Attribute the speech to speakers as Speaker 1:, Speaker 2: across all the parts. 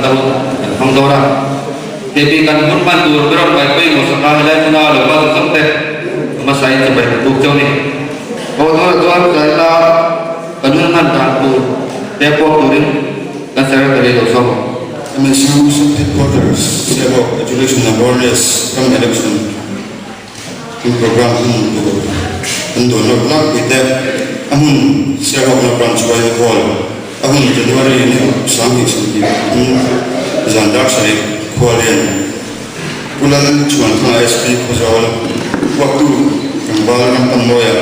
Speaker 1: tahu hang dora tapi kan pun pantur berapa baik mau sekarang lagi na lepas sampai masai sampai bukau ni kalau tuan saya kanungan tahu depok turin kan saya dari dosa
Speaker 2: MSU headquarters Sebo Education Awareness from election program untuk nak kita amun Sebo na branch by hall amun Januari ini sampai zandar saya kualian bulan cuan tengah SP kozol waktu kembali nampak moya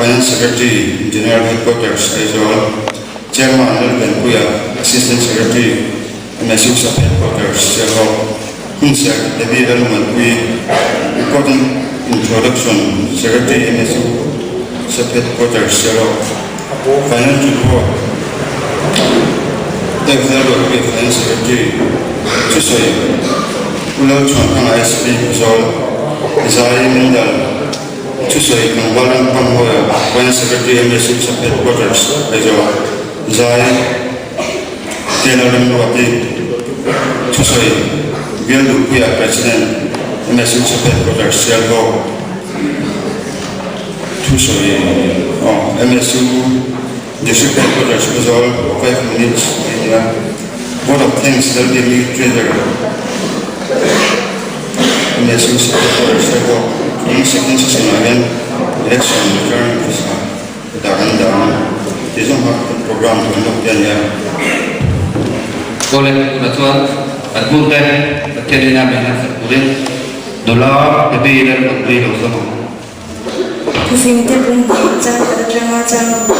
Speaker 2: Finance Secretary General Headquarters kozol Chairman dan Kuya Assistant Secretary MSU Headquarters Sebo Kunsak jadi dalam kui important introduction Secretary MSU Headquarters Sebo Financial Board Executive Finance Secretary Susai Pulau Chuan ISP Zol Zai Mendal Susai Kangbalan Panghoya Finance Secretary MSU Headquarters Zol Zai Tenarim Wati Susai Biandu Puya President MSU Headquarters Sebo Susai MSU District Headquarters Zol 5 minutes Board of Thanks that they meet trader MSU Headquarters Sebo in second session again election return dagan Tisong program untuk dia
Speaker 1: boleh natural admunten terjadi dengan sekurang dolar lebih dari lebih dosa.
Speaker 3: Kufinte pun jangan terjangka jangan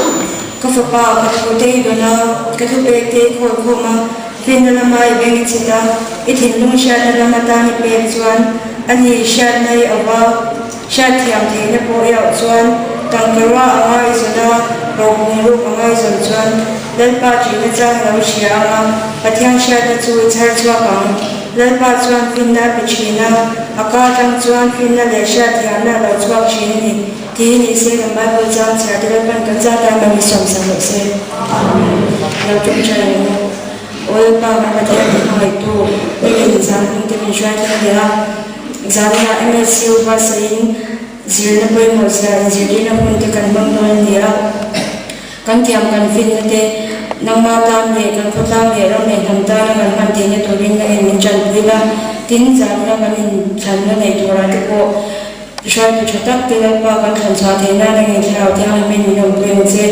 Speaker 3: kafapa kafute dona kafupete koma finna mai bengi cita itin lung syad na matani perjuan ani syad nai awa syad yang tene po ya juan tangkarwa angai zona rohungru angai zonjuan lalpa jina jang lau sianga patiang syad na cui char chua kang lalpa juan finna pichina aka jang juan finna le syad yang na lau chua chini tini se gambar bujang syad lalpan kanjata mami som sam se lau tum chai oil pa patiang angai tu ini zan pun tini syad dia zana MSU basain zirna poi moza zirina punte kan bangnon dia kan tiam kan finate nang mata me kan phota me ro me thamta kan man te ne to rin na en chan pila tin janna kan in channa nei to ra te ko shai tu chatak te la pa kan khan cha the na nge thao te ha me ni no pen che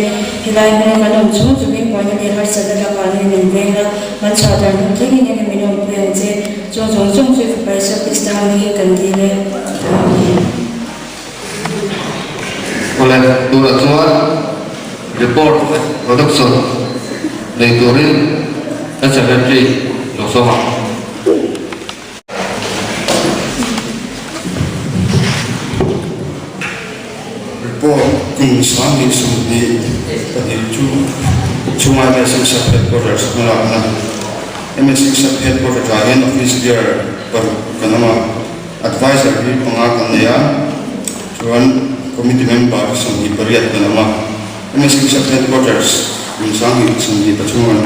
Speaker 3: hilai me kan om chu chu mi point ne har sa da ka ne ne ve na man cha da ni ke ni ne me no pen che jo jo chung chu pa sa pista ni kan di le
Speaker 1: oleh dua tuan report production dari Turin dan Secretary Losoma.
Speaker 2: Report kung sami sumbi panicu cuma MSU Headquarters melakna MSU Headquarters agen office dia perkenama advisor di pengakan dia cuman committee member sumbi periat kenama MSU Headquarters misalnya sumbi pacuman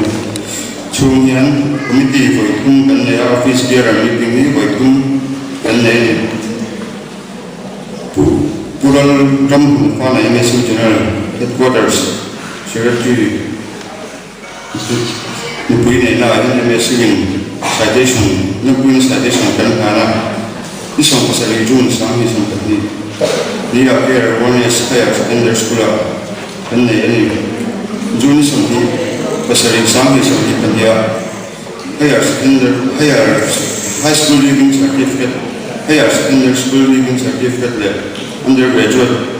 Speaker 2: cuman committee voitum kan dia office dia meeting ni voitum kan dia Pural Ram Kwana MSU General Headquarters Secretary Nupuin na MSU citation Nupuin citation kan kana isang pasali June sa isang tadi ni appear awareness kaya sa tender school kan ni June isang di pasali sa isang di kanya kaya sa tender kaya high school living certificate kaya sa tender school living certificate le undergraduate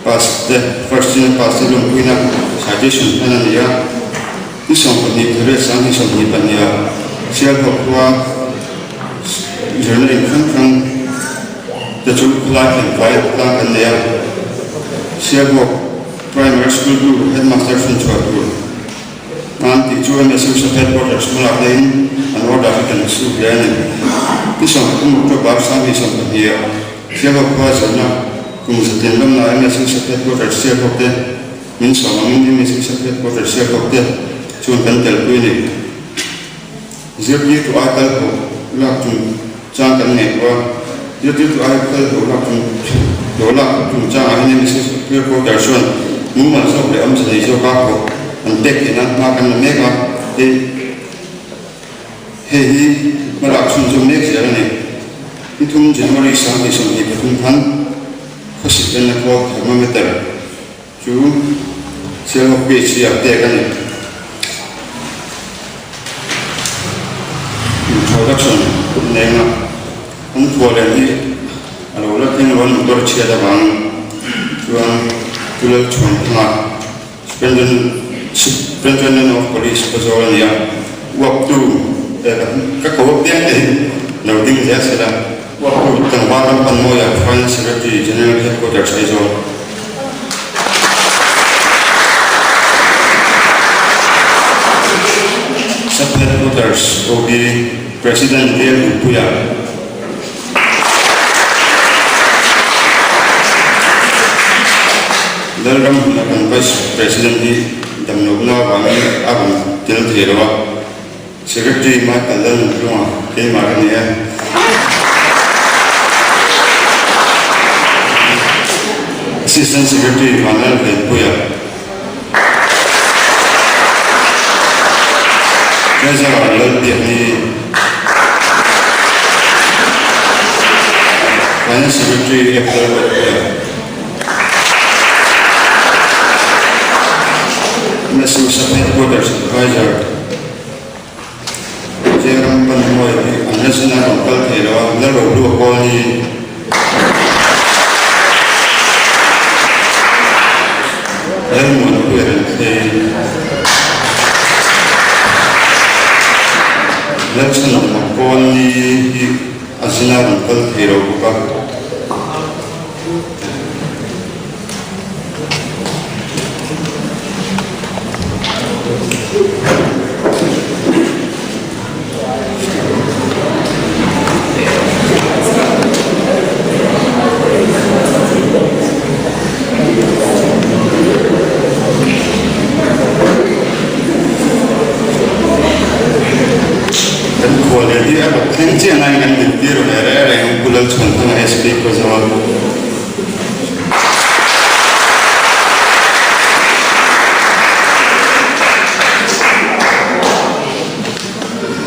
Speaker 2: past the first year past the Lumpuina citation and ya isang pani thre sang isang ni panya siya bokwa journal kan the chukla and quiet plan and ya siya bok primary school to headmaster from chatu nanti chuan MSU Headquarters mulakain an order kan su yan isang kumto bar sang isang panya siya bokwa sana kung sa tinlam na MSU Headquarters siya bokte minsan ang MSU Headquarters siya bokte chuan pentel ko ini Zip you to Ital, lock to Jank and Network, you to Ital, lock to lock to Jan, and Mrs. Pure Production, movements of the Amsterdam Baco, and take it and mark and make up he Malactions of next year. Between January 7th and between Han, Hosip and the Court Thermometer, 2 Sale of Beach, they have taken it. Introduction, name of Unquality, and all of them one Dorchia the Van, to look to Superintendent of Police Pazolia, walk to Kakao Piante, no things yesterday. Walk to Tanwara Panoya, Finance Secretary General Headquarters, Aizol. Sub-headquarters will be President Liam Puya. Welcome and Vice President Damnogna Vami Abu Tiltero, Secretary Michael Luma, K. Marania, Assistant Secretary Manuel Puya, Treasurer Lalpiani, Finance Secretary Puya. National Sub-Headquarters Advisor Jerome Panmoy, and National Culture, Lero Blue Pony, Lemon Query, National Pony, Asinan Culture,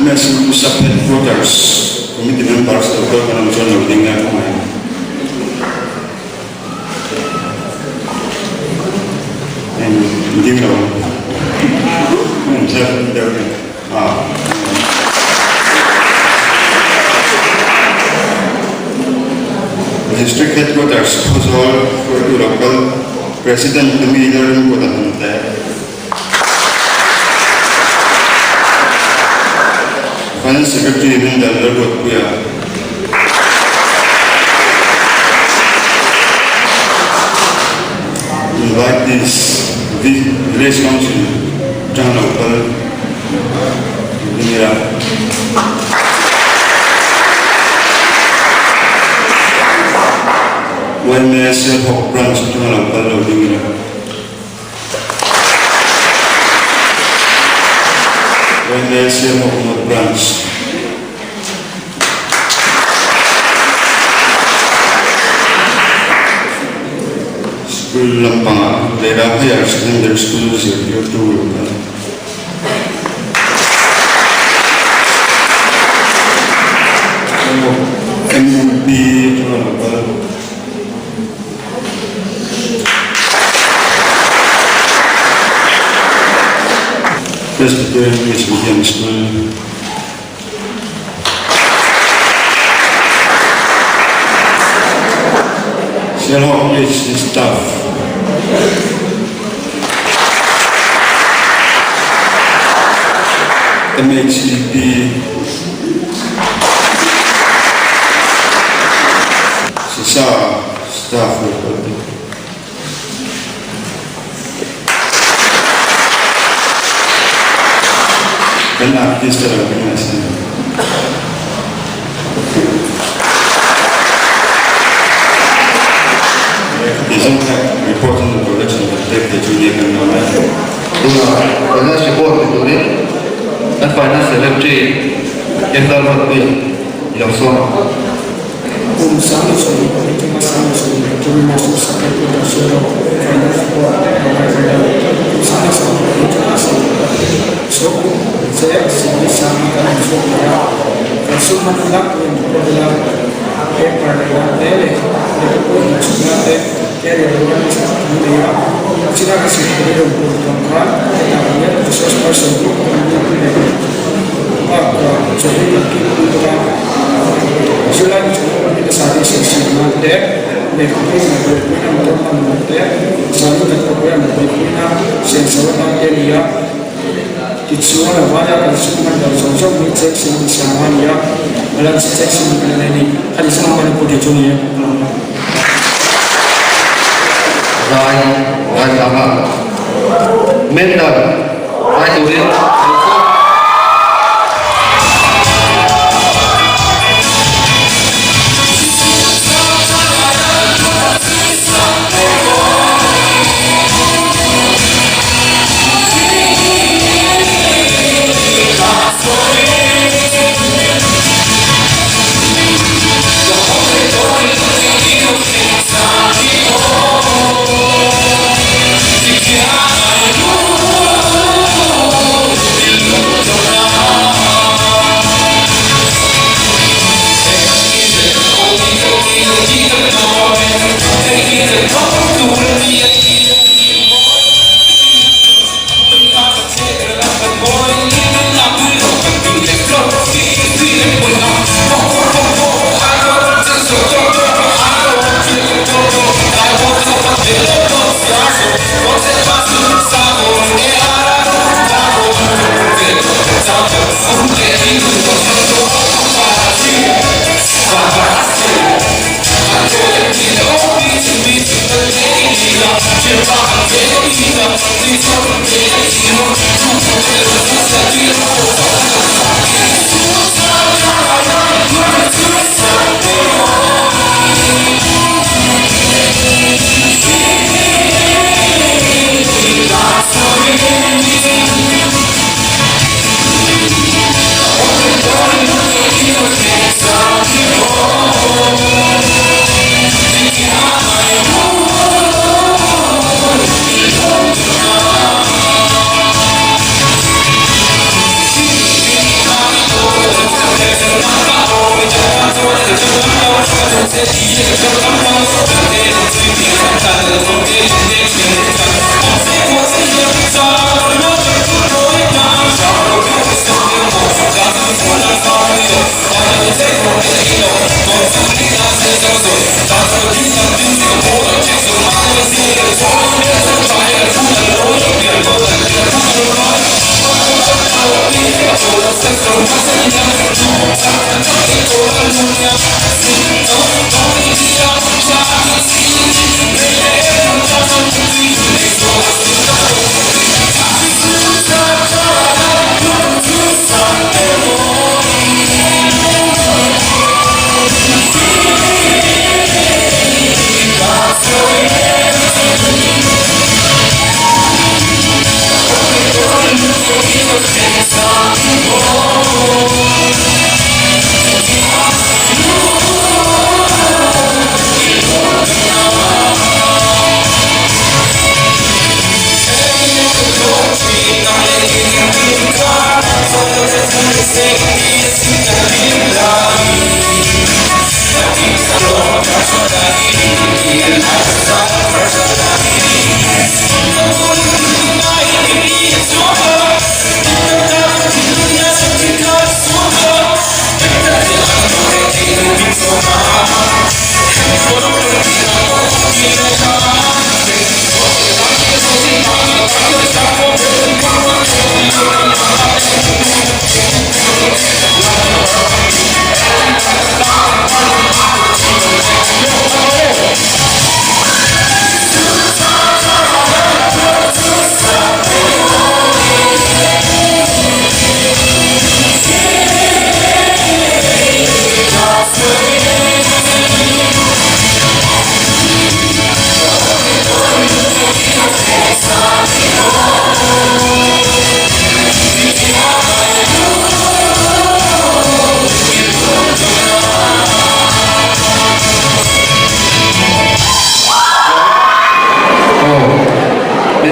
Speaker 2: National Sub-Headquarters, Committee members of the Organization of the and you know, District Headquarters was all for the local President the Leader in Guadalajara. Finance Secretary Linda Lerwood invite this village council, John Opal, Vinira. When they say Hawk Branch, John Opal, Vinira. When they say Hawk Branch. School Lampanga, they are higher secondary schools here too. MB Presbyterian English Medium School. Sherlock is staff. MHCP Sisa staff. Then artist organization. Report on the production of the junior and
Speaker 1: Finance report and Finance Secretary Kendal Matui, Ilosoma.
Speaker 4: Kung saan sa ito masama sa ito tumimaso sa pagkakasiro finance po kung saan sa ito so saya sini sama kan so ya kaso manulak yung program paper na dele ito po yung sunate kaya yung sa kanila sila kasi ito po yung kan kaya yung resource person group so ito yung sila kita saat ini sesi nanti, mereka berpunya orang nanti, satu kita punya berpunya sensor nanti dia, kita wajah dan semua dan sosok micek sini sama dia, dalam cek sini kena ini, ada sama mana pun dijualnya.
Speaker 1: Rai sama, mental, rai tulen.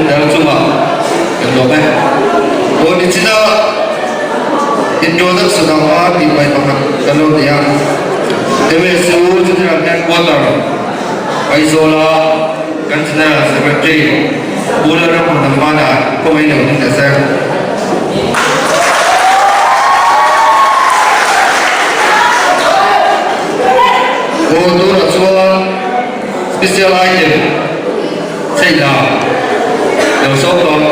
Speaker 1: dalam cuma yang lopeh. Oh di Cina Indonesia sudah mati baik banget kalau dia. Tapi seluruh Cina dan kota, Aizola kan Cina seperti bulan apa mana kau ini untuk saya. Untuk rasuah special item, saya yang sokong.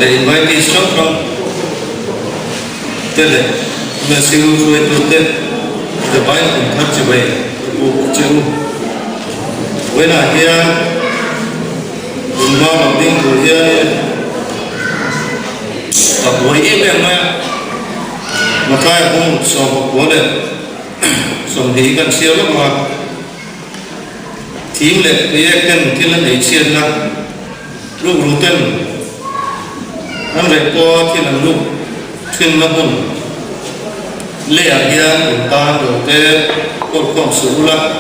Speaker 5: They invite the instructor tele me siu suai tu te the bai kum thar che bai u cheu wena hia ma ma ding tu hia ta boi e ben ma ma kai hum so ko le som hi kan siêu lắm mà thím lệ cái cần thiên lần ấy chiên là lúc lúc tên anh lại có thiên lần lúc thiên lần hồn lệ kia chúng ta được cái cột cột số là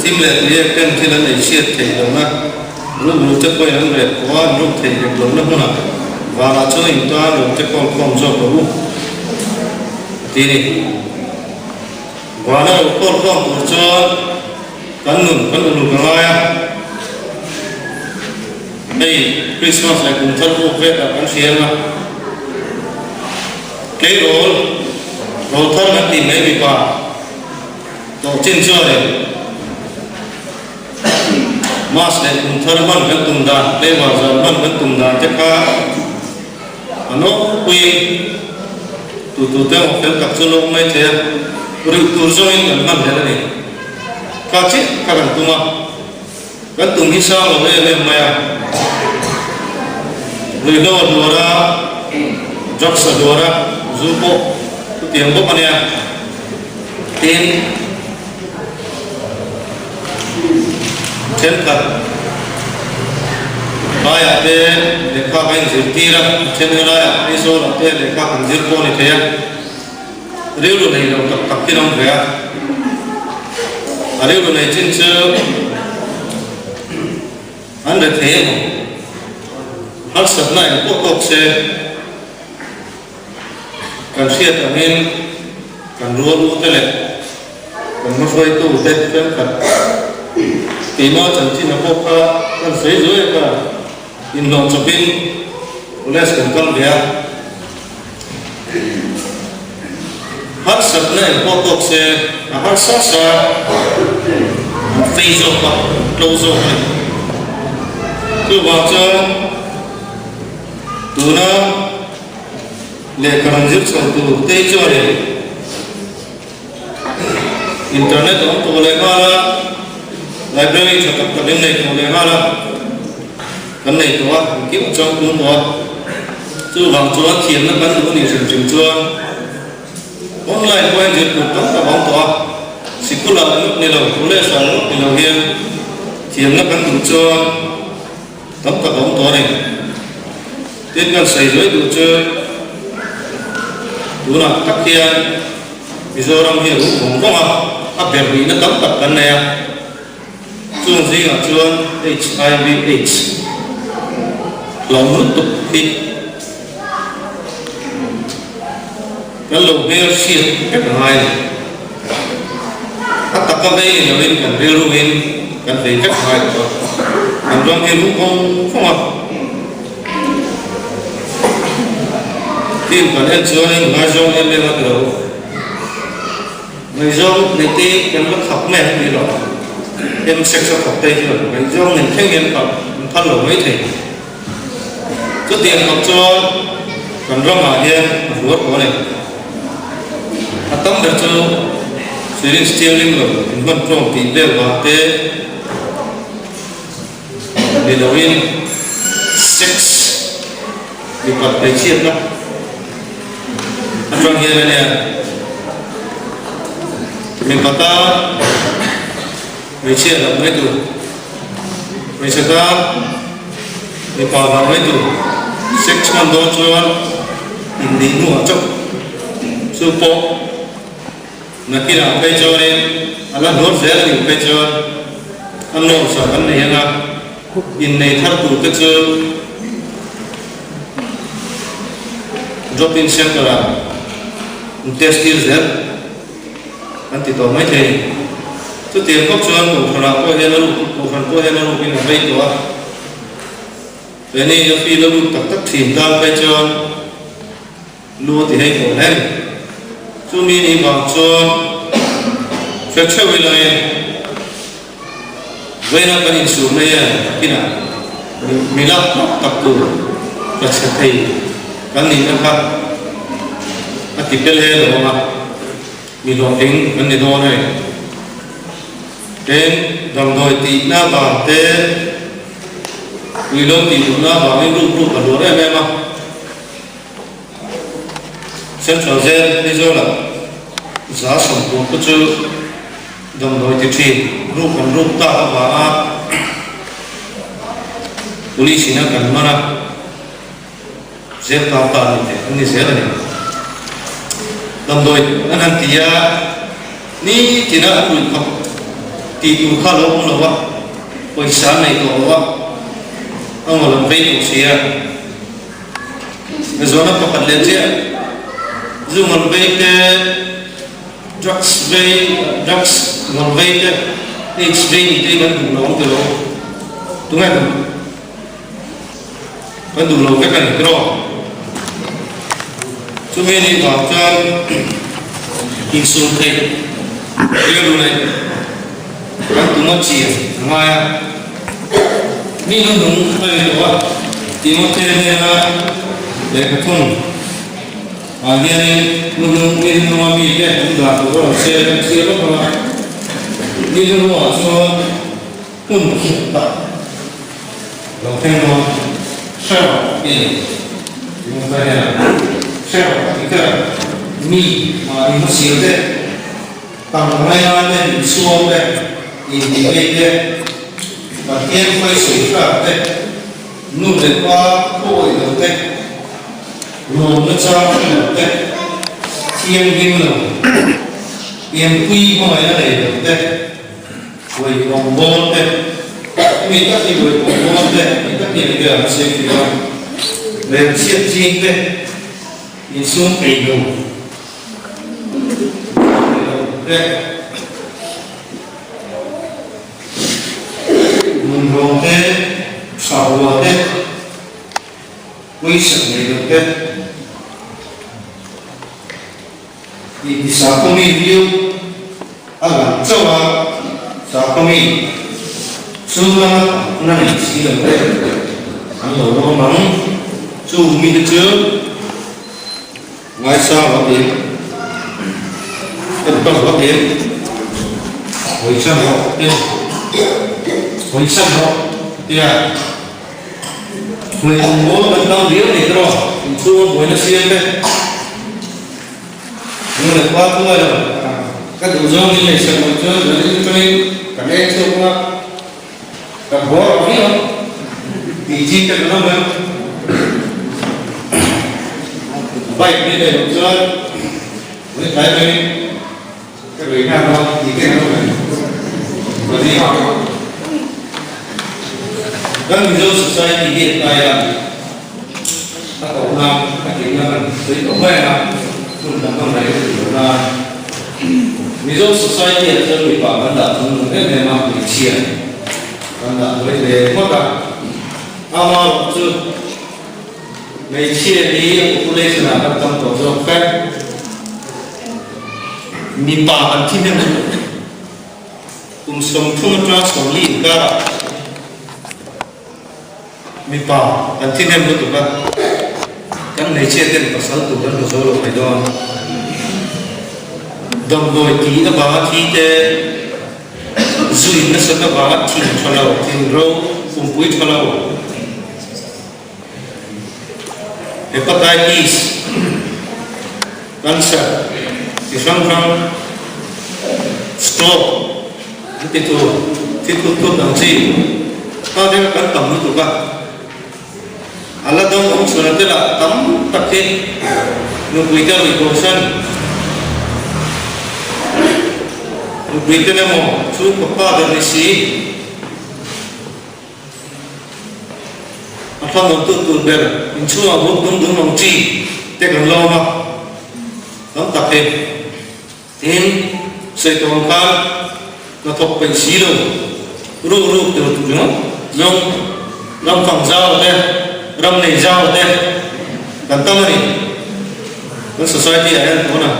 Speaker 5: thím lệ cái cần thiên lần ấy chiên thì được mà lúc lúc chắc quay anh lại có lúc thì được lúc lắm mà và là cho chúng ta được cái cột cột số của thì và nó cột cột của cho kan nun kalaya đây Christmas lại cùng thân vô phép là kan xem mà cái rồi thân nó tìm mấy vị bà tổ trên chơi này mas lại cùng thân vẫn vẫn tùng đàn đây vào giờ vẫn tùng đàn chắc cả nó quy tụi tao một phép cặp solo mấy thế rồi tụi rồi vẫn thế này các chị các bạn tung à các tung đi sao rồi đây em mày rồi đâu đồ ra job sa đồ ra giúp bộ tiền bộ anh em tiền chân thật ai à để các anh giữ tiền ra chân ra à đi số là để các anh giữ cô này thế riêu đồ này đâu tập cái nào vậy ở đây này trên chưa anh được thế hắn sập này có cột xe cần siết ở bên cần rùa rùa thế này cần một vài tủ tết phép cần thì nó chẳng chỉ là cột cần giấy dưới cả in lòng chụp in lấy cần con bé hắn sập này có cột xe hắn sát xa phi dục hoặc lâu dục này cứ vào cho tụi nó để cần giúp cho tụi tây cho để internet đó tụi lấy hoa là library cho các bên này tụi lấy hoa là cái này tụi kiếm trong cuốn tụi chứ vào chỗ thiền nó vẫn có điều chỉnh chưa online quay dịch cuộc sống cả bóng tỏa chỉ có là lúc này là có lẽ sáng lúc này là hiền thì nó vẫn đủ cho tấm cả bóng tỏa này tiếp cần xảy dưới đủ chơi đủ là các kia bây giờ đang hiểu cũng không à áp biệt vì nó tấm cả cái này chương gì là chương HIV/AIDS lòng hút tục đi cái lồng bia xịt cái hai các tập các đây là bên cần heroin cần phải cách hai rồi làm trong kia cũng không à tìm cần em chưa nên ngay trong em lên bắt đầu người trong người tây em bắt học mẹ đi rồi em sẽ cho học tây rồi người trong người thanh niên học thân lẩu mấy thầy trước tiền học cho còn trong mà hiền ruột của này tâm được cho sự liên stiêu linh rồi vẫn trong tỷ lệ và tế để đầu tiên sex bị bật đầy chiết đó trong hiện này mình bắt ta mấy chiết là mấy tuổi mấy chiết ta mình bảo là mấy tuổi sex man đó cho anh đi mua chốc sư phụ mà khi nào bây giờ nên anh nói dễ là những bây giờ anh nói sao anh này là in này thắt tủ tất chưa drop in center là test kia dễ anh thì tôi mấy thầy tôi tiền cấp cho anh cũng phải có hiện luôn cũng phải có hiện luôn cái này bây giờ vậy nên khi nó tập thìn ta bây giờ luôn thì hay khổ đấy chú mình đi vào cho phép chơi với lại vậy là cái hình xuống này cái nào mình làm tập tụ và sẽ thấy cái này nó khác tipel he lo ma mi lo ding an ni do này đến đồng đội tị na bảo thế vì lo tị na bảo cái rụp ở đó đấy em à xem cho dễ đi rồi là giá sống của cái chữ đồng đội tị chi rụp ta và polisi na kan mana dễ ta ta ni anh đi dễ này đồng đội anh tia ni chỉ là anh không thì tụi khá lâu cũng lâu á, buổi sáng này có á, ông làm việc cũng xia, bây giờ nó có phần lên chứ, dù làm việc cái drugs làm việc cái experience thì vẫn đủ lâu từ lâu, đúng không? Vẫn đủ lâu cái này đó, cho nên đi vào cho in xuống thấy, cái đồ này các tụi nó chỉ ngoài đi nó đúng hơi đó thì nó thêm là để cái thùng hiện nó đúng đi nó bị cái cũng là tụi nó xe nó còn đi nó cho cùng bạn đầu tiên nó sao đi chúng ta là sao cái mi mà nó xíu thế bằng hai lên xuống đây thì đây đây và tiên quay sủi cả đây nụ để qua khôi đầu đây lồn nó cho đầu đây thiên kim lầu tiên quy mọi nó để đầu đây quay vòng bôn đây mình các đi quay vòng bôn đây mình các đi bây giờ sẽ thì lên chiết chiên đây đi xuống cây đầu đây mình rồi thế sau rồi thế quý sự này được thế thì sao không đi yêu anh làm cho mà sao không đi xưa nó này chỉ được thế anh rồi nó mắng chú mình được chưa ngoài sao nó đến cái đó nó đến hồi sao nó đến hồi sân họ thì là người muốn mình đâu biết thì đó mình xua buổi nó xiên đấy nhưng mà qua thôi rồi các đồ dâu như này sẽ một chơi rồi đi chơi cả đêm chơi qua cả bó biết không thì chi cho nó mới vậy đi để một chơi với cái cái người nào đó thì cái nào này và đi học các video society hiện tại là các cậu làm các cái là tới cậu về là cùng làm con này là video society là cho người bảo văn đạo trong cái này mà bị chia văn đạo với để mất cả ama chứ ngày chia đi population là các trong tổ chức khác mi pa anh thiên nhiên cùng sống thung tra sống liên cả mi pa anh thiên nhiên tụi các cái này chia tiền pasal tụi các rồi rồi phải đó đồng đội tí nó bảo tí thế duy nó sẽ nó bảo tí cho lâu tí râu cùng quý cho lâu hepatitis cancer thì xong stroke thì tụi đằng gì ta thấy cái tầm nó tụi các Allah dong ông surat là tấm tập kết nó quý cho bị bổ sung nó quý cho nên một chút của ba đời sĩ anh một tụi bè mình chưa một đúng lòng chi thế còn lâu mà tấm tập kết tin xây tổ khác nó thuộc bệnh sĩ rồi ru từ tụi nó dùng làm phòng giao ở đây ram này giao ở đây cần tâm này cái society này có nào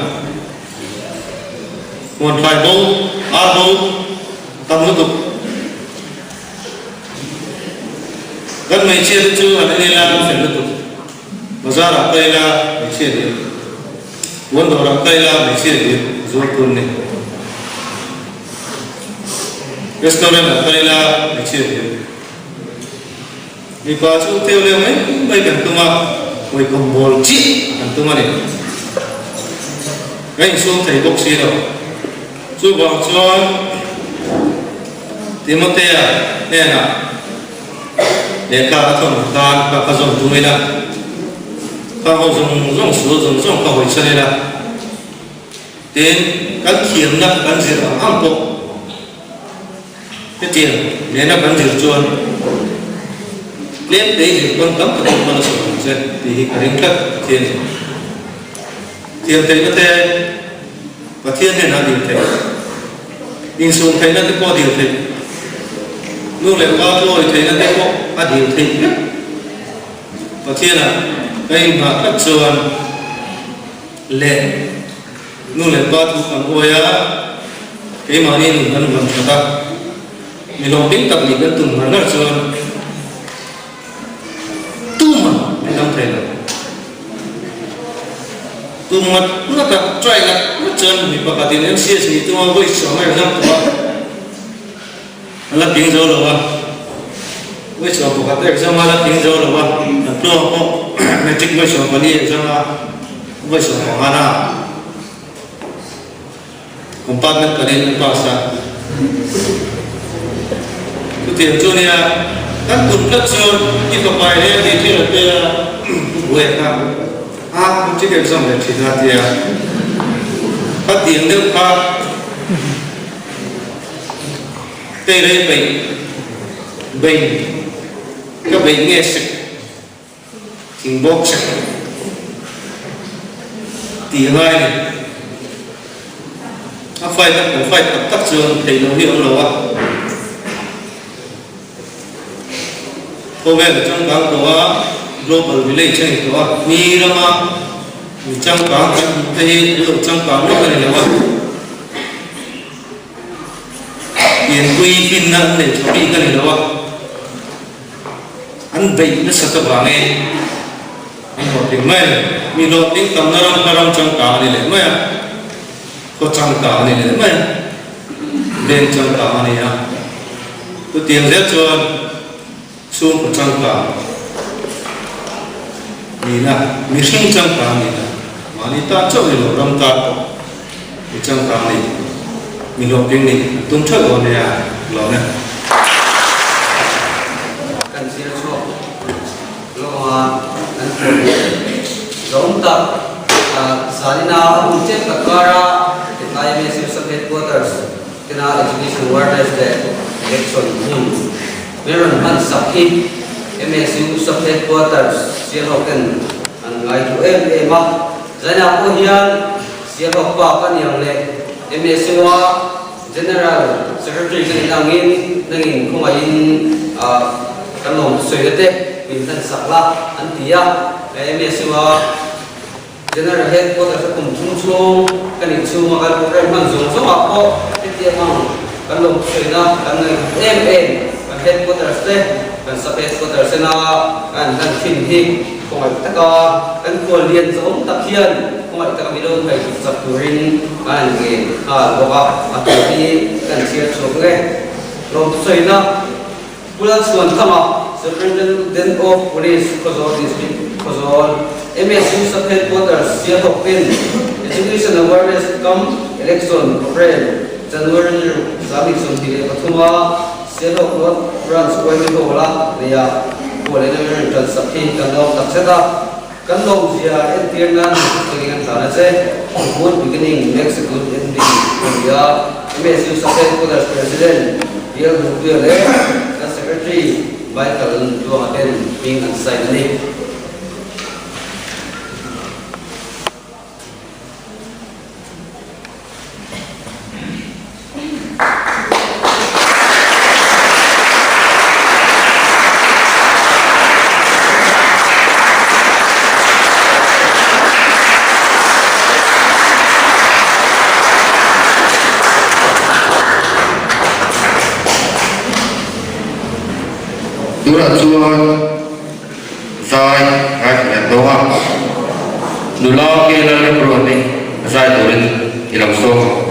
Speaker 5: còn phải bố bố tâm nó tục gần mấy chia chưa ở đây là phải nó tục mà ra là đây là mấy chia đấy Tuan orang Thailand ni sih zuat pun ni. Restoran Thailand ni sih. Di pasal hotel yang ni, baik kan tu mah, baik kumpul cik kan tu mah ni. Kan so thầy bốc xí đâu. So bang chuan Timothea nè nè. Để cả thằng ta cả dùng tụi mình là cả họ dùng sử dụng cả hội sinh là đến các khiếm là các gì ở Hàn Quốc cái tiền để nó bán được chuan lên đấy thì con cấm cái con nó sử dụng thì cái đánh cắt tiền thấy nó thế và thiên này là điều thế in xuống thấy nó cái có điều thế lúc lại qua rồi thấy nó cái có điều thế và thiên là cái mà các trường lệ lúc lại qua thu phần ôi á cái mà nên mình vẫn cho ta mình lòng tính tập mình vẫn từng mà nó trường tu mà mình không thể được tu mà nó tập try là nó chân mình bảo cái tiền MCS thì tu mà với sống này làm tu là tiếng dâu rồi với sống của các exam là tiếng dâu rồi là tu họ metric với sống cái gì exam là với sống của Hana compartment cái này nó pass à cái tiền cho nên các tuần các trường như các bài này thì thế là cái buổi nào cũng chỉ cần xong để chỉ ra thì các tiếng nước khác đây đây bệnh các bệnh nghe sực tiếng bốc sực tiếng ai này phải tập tác trường thì nó hiểu rồi ạ cô về trong các đó global village này đó ni ra mà trong các thì trong các nước này là tiền quy pin năng để cho đi cái này đó anh bệnh nó sẽ tập vào nghe anh học tiếng mấy mình học tiếng tầm nó trong cả này lấy mấy có trong cả này lấy mấy lên trong cả này à tôi tiền rất cho xuống của trong cả mình là mình sinh trong cả này mà đi ta cho người lao động ta trong cả này mình học tiếng này tung chơi còn này à lo này
Speaker 6: cần xin cho lo anh giống tập Salina ông chết cả cara cái này mình sẽ sắp headquarters cái nào education awareness day election meron man sakit MSU sub headquarters siya hoken ang ngai tu ma zana ko hian siya pa kanyang le MSU general secretary kan nangin kumain kalom soyete pintan sakla antia MSU general headquarters kum chung kan chu ma kal program man zong ako tiya mang kalom soyna kan headquarters te kan sub headquarters na kan fin hi kung ay taka kan kulian giống tập hiền kung ay taka milon kay sub turin kan ge loka at ti kan siya choge lom soy na pulan suan kama Superintendent of Police Kozol District Kozol MSU sub headquarters siya hopin education awareness come election April January sabi sundile patuma Selo Klot branch wali ko wala niya ko le na ran sakhi kan lo takseta kan lo sia entiernan dengan sana se good beginning next good ending ya MSU sakhet ko das president dia guru le kan secretary by kalan to attend being on site ni
Speaker 1: Dura chuan sai ai phải đó nụ lo kia là pro này sai turin ilang so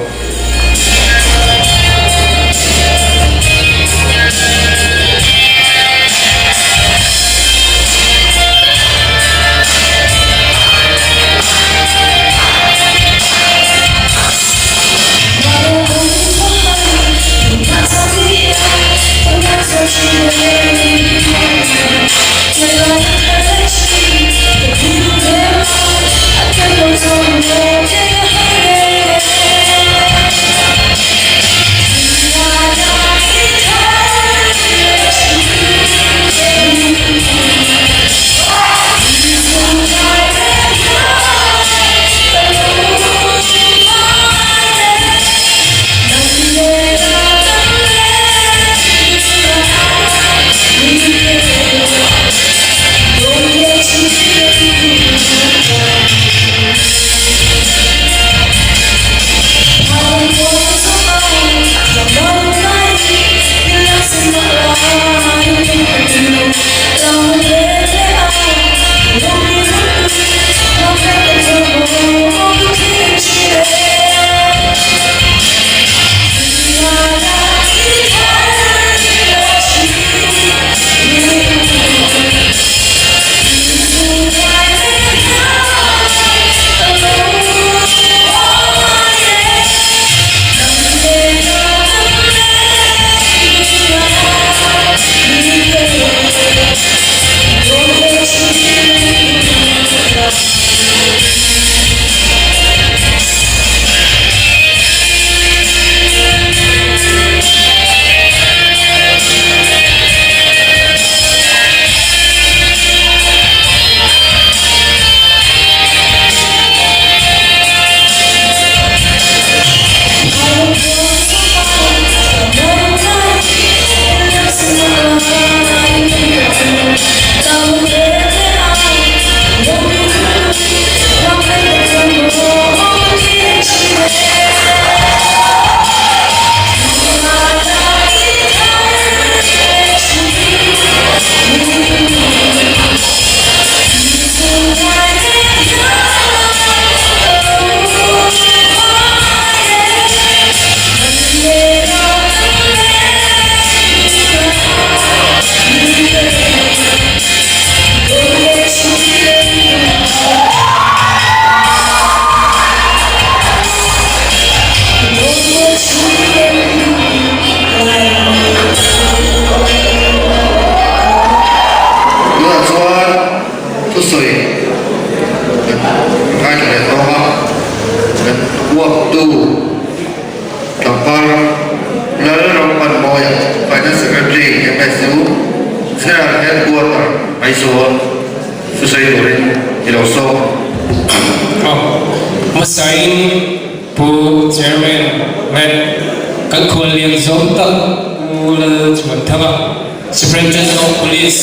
Speaker 7: Superintendent of Police,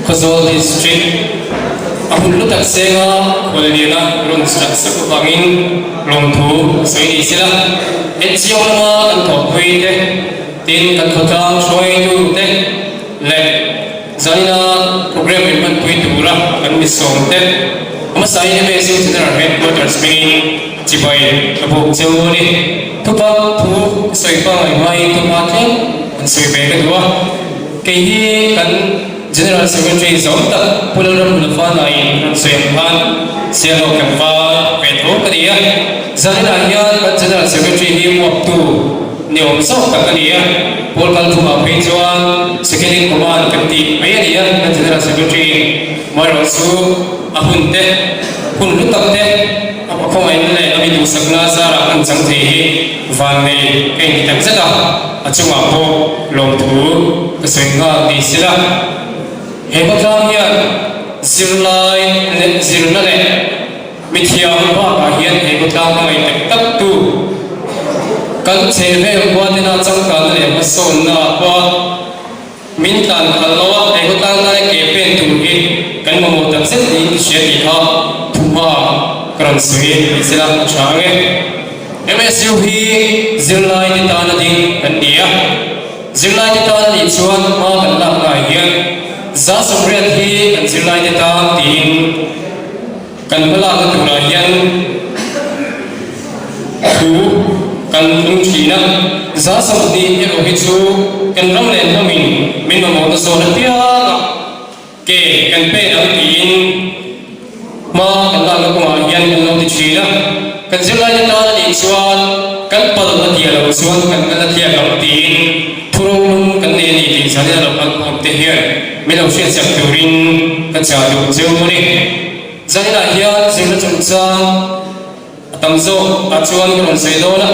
Speaker 7: Khazol District, Ahun Lutak Senga, Kualina, Lunstrak Sakupangin, Longtu, Sui Sila, Etsioma, and Topwede, Tin Katota, Shoy to Tek, Lek, Zanina, Program Implement Puitura, and Miss Somte, Masai Basis in our headquarters, meaning Chibai, Abu Zoni, Tupa, Pu, Soipa, and Mai Tumati, and Soipa Dua. Kaya kan General Secretary Zomta Pulang Mulafana in Suyamhan Sialo Kampa Petro Kadiya Zanina Yan kan General Secretary him up to Neom Sok Kadiya Paul Kalpuma Pinjuan Secretary Command Kanti Ayan Yan kan General Secretary Marasu Ahunte Hunlutakte Apakong Ainle Amidu Sagna Zara Ang Sangti Vane Kaya Tagzada Acunga po Longtu Kesenga di sila Hebatang yan Zirlai Net Zirnale Mithiam pa kahian Hebatang ngay tak tu Kan sebe Buat na Cangka nale Mason na pa Mintan Kalawa Hebatang ngay Kepen tuhi Kan mamutang set di Siya diha Tuma Karan suhi di sila Change MSU hi Zirlai di tanah ding Kandia Zirlai di tanah di Chuan ma kandak kahian Za sumriat hi kan Zirlai di tanah ding Kan pala katurahian kan tung thina za sam ni ero hi chu kan ram len na min mo na so na tia ke kan pe na tin ma kan la ko ma yan kan lo ti thina kan zila ni ta ni chuan kan pal na tia lo chuan kan na tia lo tin thurung kan ne ni ti sa ni lo kan ko te hian mi lo sia sak turin kan cha du cheu ni zai na hian zila chung cha tamzo achuan kan sei do na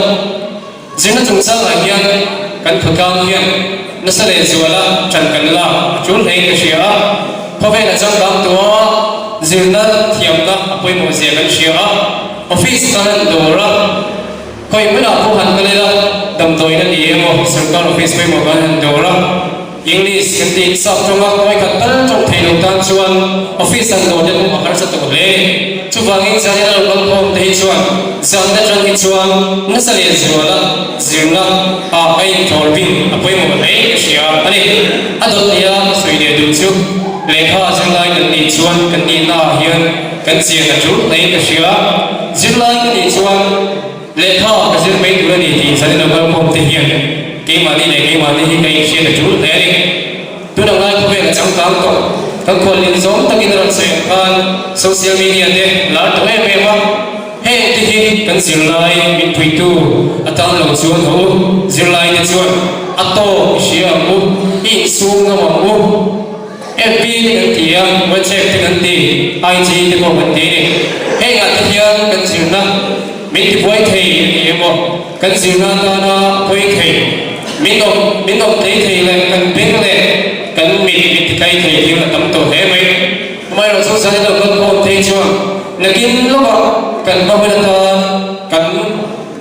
Speaker 7: zina chung cha la hian kan phakang hian na sa le zuala chan kan la chun hei ka sia phove na chang dam to zina thiam na apoi mo se kan sia office kan do ra koi mena ko han kan la dam toi na ni mo sarkar office pe mo kan do ra English kan ti sa chunga koi ka tal chong thei lo tan chuan office an do de mo har sa to le chuwangin zani na lo kom thei chuan zan da chang ki chuan na sa le zuala zirna a ai thor bin apoi mo nei ka sia ani adot ya soi de du chu lekha zangai kan ni chuan kan ni na hian kan chia na chu nei ka sia zirlai kan ni chuan lekha ka zir mai du ni ti zani na lo kom te hian ke ma ni hi kai sia na chu le ni tu na ngai ko ve na chang tang to kan khol lin zom takin ran se kan social media de la to me wa he ti hi kan zirlai min pui tu atan lo chuan ho zirlai na chuan ato sia mu in sung na mu FB kan tia WhatsApp kan ti IG te ko kan ti he ga ti hian kan zirna min ti boy thei ni mo kan zirna ta na boy thei min no thei le kan ping le kan mi ti kai thei ti la tam to he mai ro so sa lo ko thei chuan nakin lo kan ba ta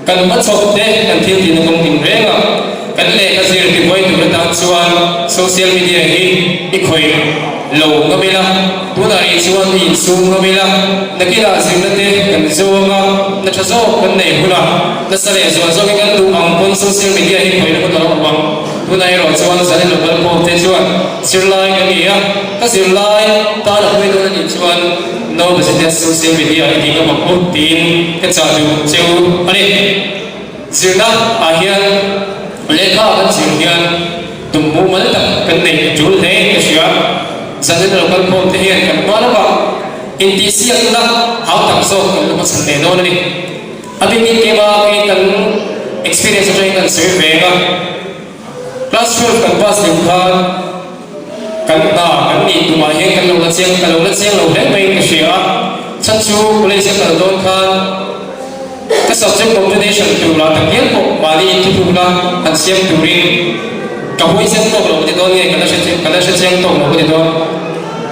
Speaker 7: kan ma chok te kan thil ti na kom tin renga kan le ka zir ti boy tu ta chuan social media hi i khoi lo nga bela tu na ri chuan in sum nga bela nakila zir na te kan zo nga na tha zo kan nei hula na sa le zo zo kan tu ang kon social media hi khoi na ko lo wang tu na ro chuan sa le lo bal ko te chuan sir lai ka ni ya ka sir lai ta la khoi do na ni chuan no business social media hi ka ma ko tin ka cha du cheu ani zirna a hian lekha kan zir hian tum mu mal tak kan nei chul he ka sia zanin lo kan kom te hian kan ma la ba in ti siak na how tak so kan lo san ne no ni abi ni ke ba ke kan experience join kan survey ga class 12 kan pass lim khan kan ta kan ni tu ma he kan lo la chiang lo he mai ka sia chan chu college kan don khan ka subject combination tu la ta kian ko mali tu la an siam tu ring ka hui sen to lo ti don ye kana se chiang to lo ti don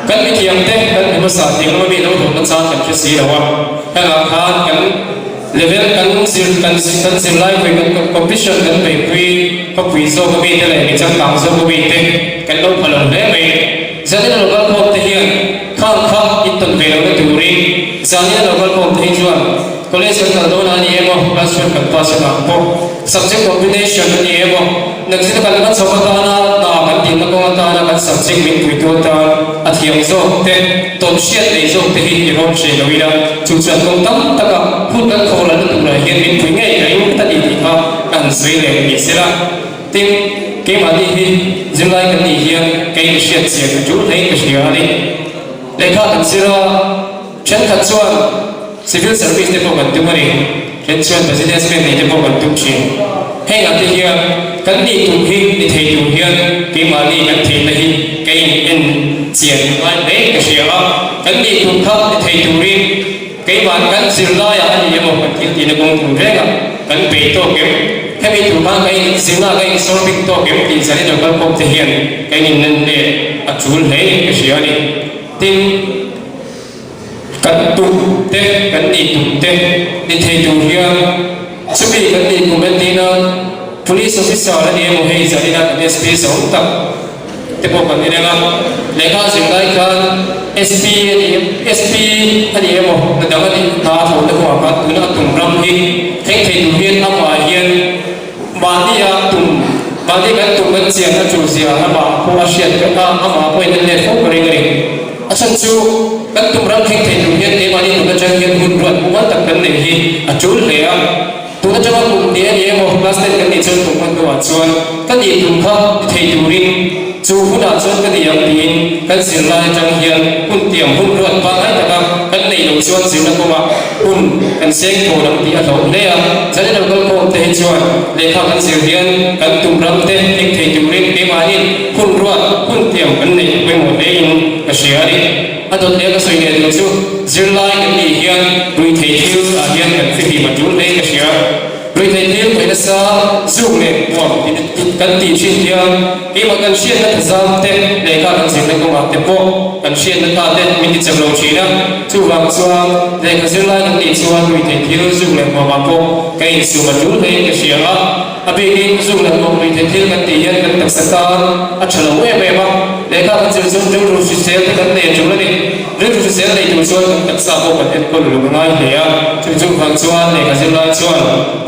Speaker 7: kan mi thiam te kan mi sa ti lo mi lo thon cha kan che si lawa ka la khan kan level kan sir lai ko kan competition kan pe pui ko pui so ko mi te le mi chang tang so ko mi te kan lo phalo le mai zanin lo kan ko te hian kha iton ve lo tu ring zanin lo kan ko te chuan college kan do na ni emo class kan pass na po subject combination ni emo nagsin kan kan sabata na kan tin na ko ta na kan subject min pui to ta athiam zo te tom shiat nei zo te hi rom she lo ira chu chan kong tam taka phut kan khol an tu la hian min pui ngai ai ta ni ti kha kan sei le ni sela ting ke ma ni hi zilai kan ni hian ke shiat sia ka chu nei ka sia ni lekha kan sira chen khat chuan civil service te po kan tu mari chen chuan business man nei te po kan tu chi he ga te hian kan ni tu hi ni thei tu hian ke ma ni kan thei na hi ke in chian lai nei ka sia kan ni tu kha ni thei tu ri ke ma kan sir la ya ni mo kan ti na kong tu re ga kan pe to ke he mi tu ma kai sir na kai solving to ke ti sa ni no kan pom te hian ke ni nan ne a chul nei ka sia ni tin kan tu te kan ni tu te ni thei tu hian subi kan ni ku men ni na police officer la ni mo hei zani na SP so tak te po kan ni na lekha sing lai kan SP ani mo na dang ni ta tho te ko ka tu na tum ram hi thei tu hian ama hian ba ni ya tum ba ni kan tum kan chian na chu sia na ba ko a shiat ka ama po in le fo kari kari asan chu kan tum ram thei tu hian te ba ni tu ka chang hian hun ruat mu tak kan nei hi a chul le a tu na ta chama kum dia ni mo plastic kan ni chon tum kan wa chuan kan ni tum kha thei turin chu huna chuan kan ni yang tin kan sir lai tang hian kun tiam hun ruat pa ai ta kan nei lo chuan sir na ko ma kun kan seng tho lam ti a lo le a chale lo kal ko te chuan le kha kan sir hian kan tum ram te thik thei turin ke ma ni hun ruat kun tiam kan nei pe mo le in ka shiari adot le ka soi ne lo chu sir lai kan ni hian rui thei thiu a hian kan fi ma tu le ka shia rui thei thiu pe na sa zu le mo kan ti chin hian ke ma kan shian na zam te le kha kan sir na ko ma te po kan shian na ka te min ti cham lo chi na chu wang chuan le ka sir lai kan ni chuan rui thei thiu zu le mo ma po kai su ma tu le ka shia a be ke zu le mo rui thei thiu kan ti hian kan tak sa ta a chalo me ma le kha kan sir zu ju ru si se kan ne chu le ni ru si se le tu chuan kan tak sa po kan ko lu ngai le ya chu chu wang chuan le ka sir lai chuan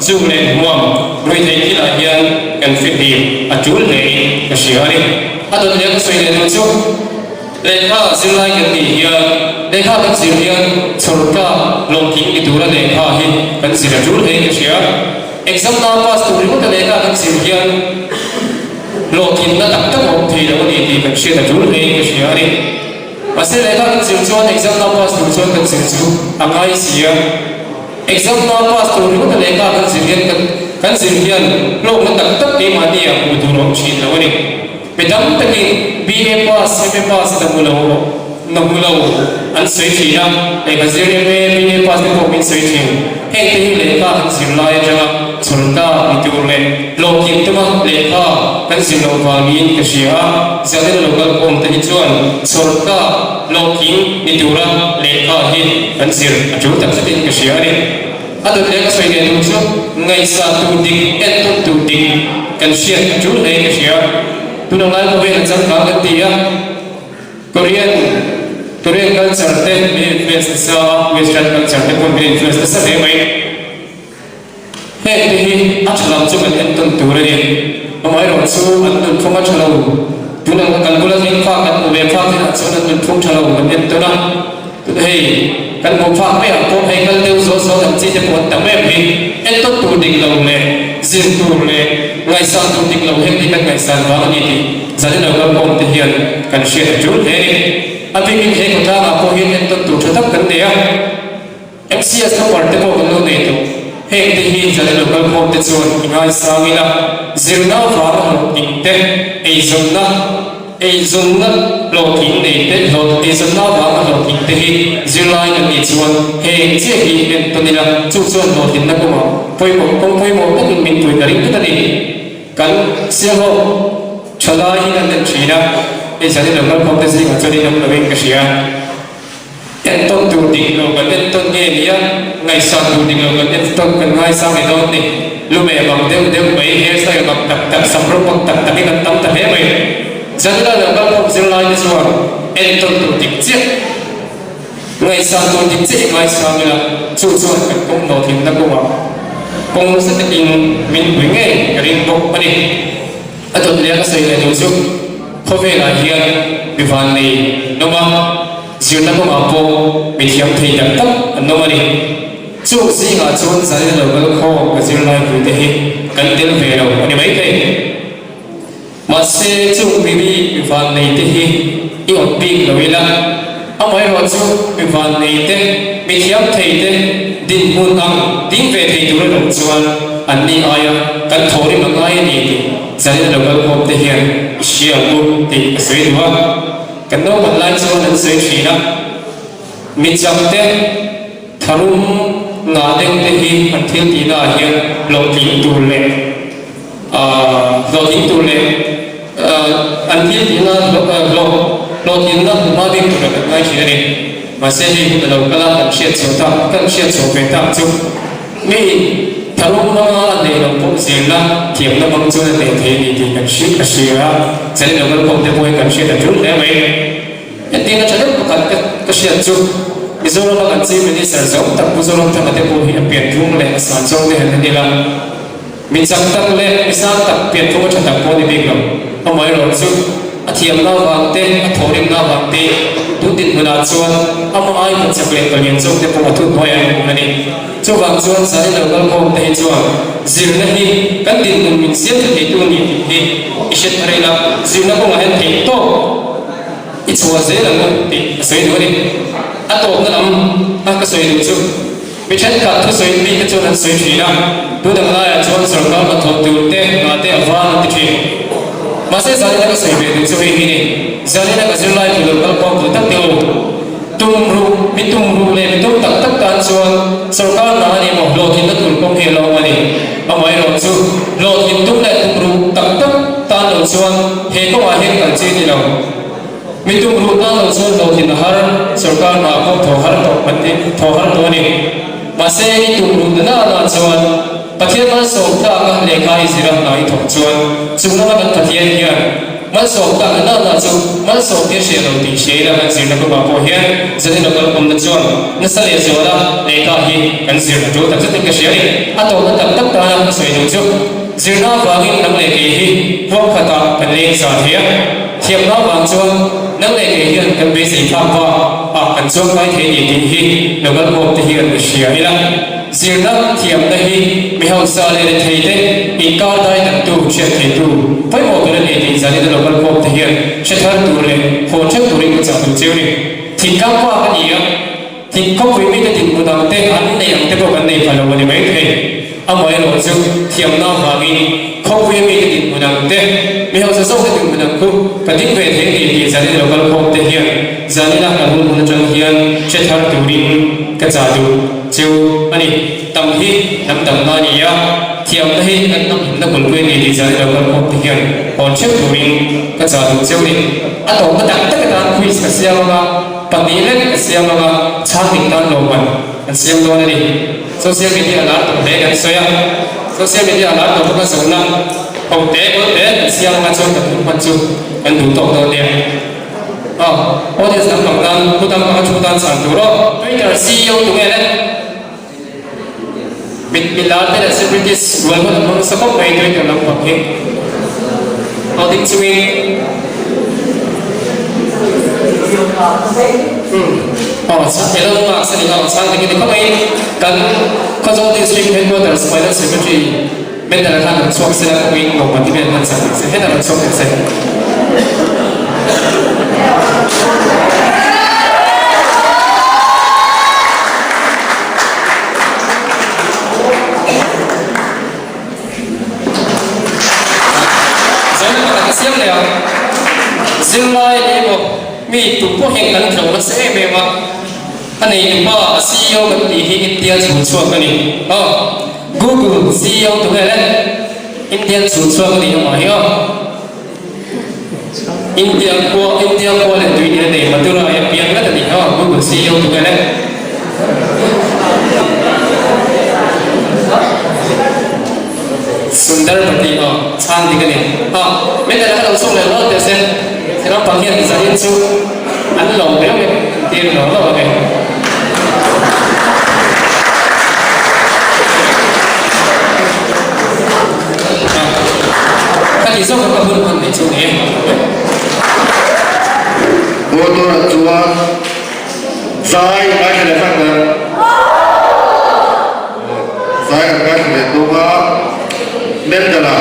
Speaker 7: zu le mo rui thei thiu la hian kan fi di a chu le ka shia ni a do le ka soi le tu chu le kha sir lai kan ni hian le kha kan sir hian chur ka long king ki tu la le kha hi kan sir chu le ka shia exam na pass tu ri mo le kha kan sir hian lo kin na tak tak ho thei lo ni ti kan shia ta chu le ka shia ni ase le kha kan sir chuan exam na pass tu chuan kan sir chu angai sia exam na pass tu ri mo le kha kan sir hian kan sir hian lo na tak tak ke ma ni a ku tu ro chi lo ni pedam takin BA pass MA pass na mulo an soi chi na e ka zir me BA pass ko min soi chi he te hi le ka kan sir lai ja chulta ni tu le lo kin tu ma le ka kan sir lo wa min ka shia zale lo ka kom te hi chuan chulta lo kin ni tu ra le ka hi kan sir a chu tak sa tin ka shia ni adot le ka soi ne tu chu ngai sa tu dik et tu dik kan shia chu le ka shia tu nang lai ko ve na chang ka kan ti ya Korean culture te me influence sa western culture te kon me influence sa de mai he te hi achlam chu kan ton tu re ni amai ro chu an ton phong achlo tu nang kan kula ni fa kan ve fa te chu an ton phong chalo kan en to na tu hei kan mo fa me ko hei kal teu so so kan chi te kon ta me hi en to tu ding lo le zin tu le ngai sa tu ding lo he ni kan ngai sa wa ni ti zali lo kan kom te hian kan share chu le ni abi ki he ko ta ma ko hi en to tu thak kan ne ya MCS ka parte ko kan lo ne to he te hi zali lo kan kom te chu ngai sa mi la zirna fa ro ing te ei zon na lo kin ne te lo te zon na wa lo kin te hi zirlai kan ni chuan he che hi en to ni la chu chuan lo tin na ko ma poi mo ta min poi ka ring ta ni kan sia ho chala hi kan den china e zali lo kan kom te si ka chani nam lo ing ka sia en ton tu ding lo kan en ton nge ni ya ngai sa tu ding lo kan en ton kan ngai sa ni don ni lu me bang deu mai he sa ka tak sam ro pak tak tak kan tam ta he mai zali lo kan kom zir lai ni chuan en ton tu dik che ngai sa tu dik che ngai sa ni la chu chuan kan kom lo thim na ko ma kong sa takin min hui nge ka ring bok pa ni atot le ka soi le tu chu phove la hian bi van ni no ma zir na ko ma po mi thiam thei tak tak an no ma ni chu si nga chuan zali lo ka kho ka zir lai hu te hi kan tel ve lo ani mai kai ma se chu mi bi van nei te hi i ot pik lo ila amai ro chu bi van nei te mi thiam thei te din mun ang din ve thei tu lo chuan an ni aya kan thori ma ngai ni ti zali lo ka kho te hian shia ku ti soi duwa kan no man lai chuan an soi thina mi cham te tharum nga deng te hi an thil ti na hian lo tin tu le lo tin tu le an thil ti na lo tin na ma ding tu le ngai chi ni mà sẽ đi từ đầu các bạn sẽ chịu tập các sẽ chịu về tập trung vì thằng ông nó để làm công gì là kiểm nó bằng chung để thấy thì cần ship cái gì á sẽ được cái công ty mới cần ship là chút đấy vậy nên tin là chắc chắn cái ship chung ví dụ nó cần gì mình đi sử dụng tập ví dụ nó thằng cái bộ hiện biển chung lên sản xuất để hình như là mình chẳng tập lên mình sang tập biển chung cho tập bộ đi biết rồi không phải rồi chung thiam na wang te thorim na wang te tu tin huna chuan ama ai man chakle to yin chung te po thu noi ai ani chu chu wang chuan sa ni local khom te chuan zirna hi kan din kun min siam te tu ni hi ishet arela zirna ko ngahen te to it's was there and the soi do ni ato na am ka soi do chu mi chen ka thu soi ni ka chuan soi thi na tu dang la ya chuan sarkar ma thot tu te na te awan ti thi ma se sa ni ka soi be du chu hi ni zani na ka zir lai tu local khom tu tak te tumru mitumru le mitum tak tak tan chuan sarkar na ni mo lo thin na tur kong he lo mani amai ro chu lo thin tum le tumru tak tak tan lo chuan he ko a he kan che ni lo mitumru ta lo chuan lo thin har sarkar na ko tho har to pati tho har to ni ma se ni tumru na na chuan pathian ma so ta ka le khai sira na i tho chuan chuna ma kan pathian hian man so ta na na chu man so ke she lo ti she la kan sir na ko ba po hian zani na kal kom na chuan na sa le zo la le ka hi kan sir na jo ta zati ka she ri a to na tak tak ta na soi do chu zir na wa ngin nang le ke hi wa khata kan le sa thia thiam na wang chuan nang le ke hian kan be sei tha pa a kan chuan kai the ni ti hi na kal kom te hi kan she ri la zir na thiam na hi mi hau sa le thei te i ka dai tak tu che thei tu pai mo kan le ti zani da local khom te hian che thar tu le ho thak tu ri ko cha tu cheu ni thing ka pa ka ni ya thing ko wi mi te tin mu dang te an ne yang te ko kan nei pa lo ni mai thei amai lo chu thiam na ha gi ko wi mi te tin mu dang te mi hau sa so te tin mu dang ku ka tin ve the ni ti zani da local khom te hian zani na kan mu na chang hian che thar tu ri ka cha tu cheu ani tam hi nam tam na ni ya thiam na hi kan nam na kul kwe ni ti zani da local khom te hian on cheu tu ri ka cha tu cheu ni a to ka tak tak ta quiz ka siam ma pani le ka siam ma chang ni tan lo man an siam lo ni social media la to le kan soya social media la to ka so na ông té có té siam ma chon ka tu pan chu kan du to to le audience nam kam dan putam ka chu dan san tu ro Twitter CEO tu nge le Bilar te celebrities wal ko mo sa ko mai Twitter nam pa ke audit swing sa hello ma sa ni ha sa ni ko mai kan ko zo district headquarters final secretary men da kan so sila ko in ko pati men man sa se he da so se siam le zil lai le mo mi tu po heng kan thau na se me ma ani ba CEO kan ti hi India chu chu ka ni Google CEO tu le Indian chu chu ka ni ma hi India ko le tu ni ne ma tu ra ya pian ka ni Google CEO tu le Sundar Pati chan di kani me da ka so le lo te sen ra pa hian za yin chu an lo me me ti lo lo me ka ti so ka hun hun ni chu ni
Speaker 1: wo to na chuwa sai ka le sa ka sai ka le to ga men da la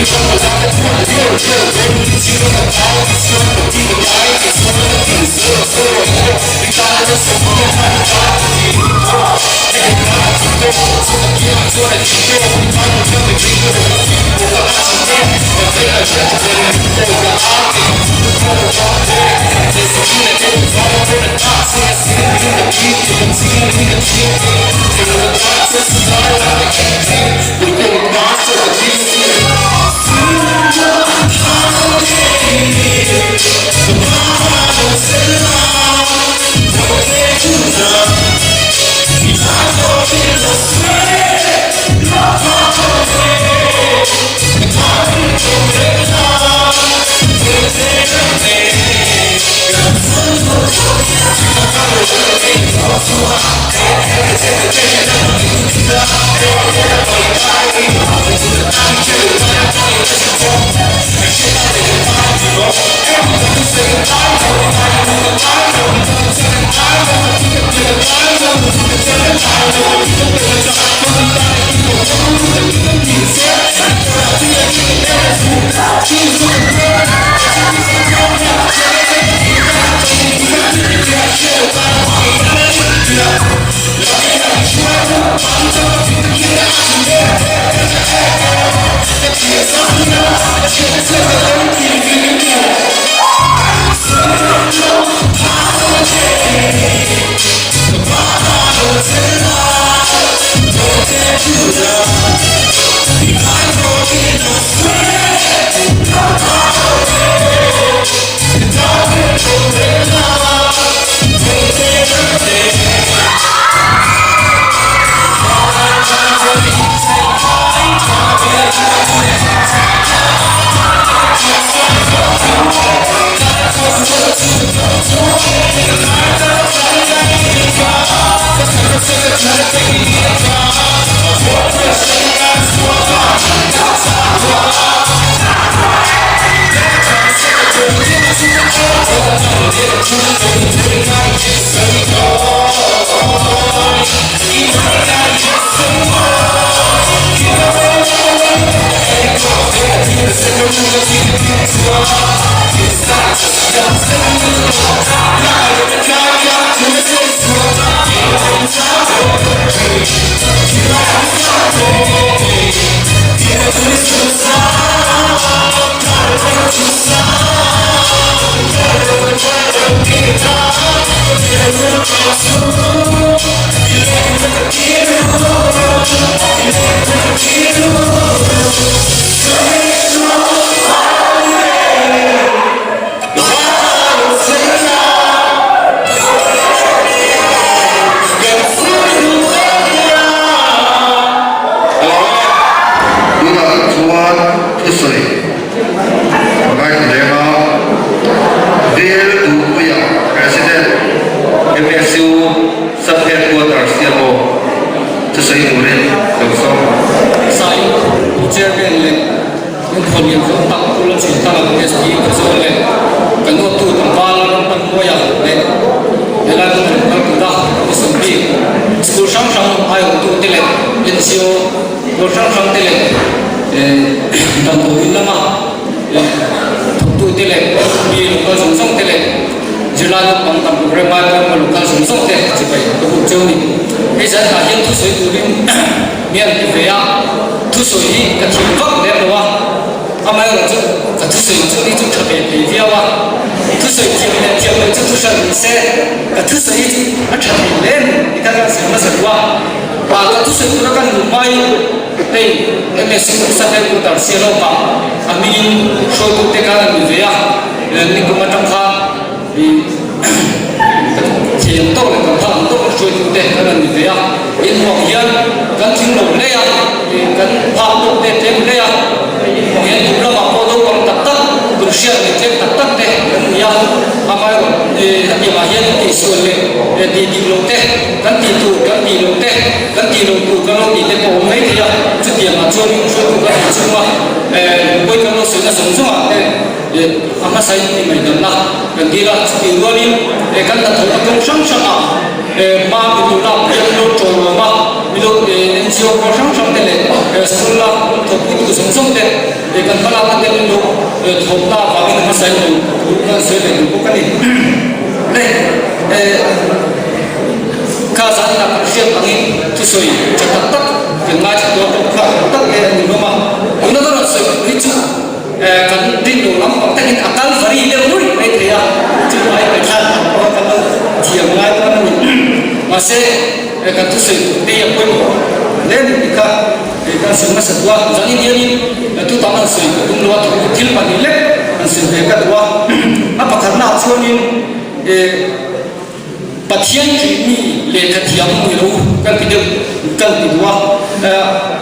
Speaker 8: Come on,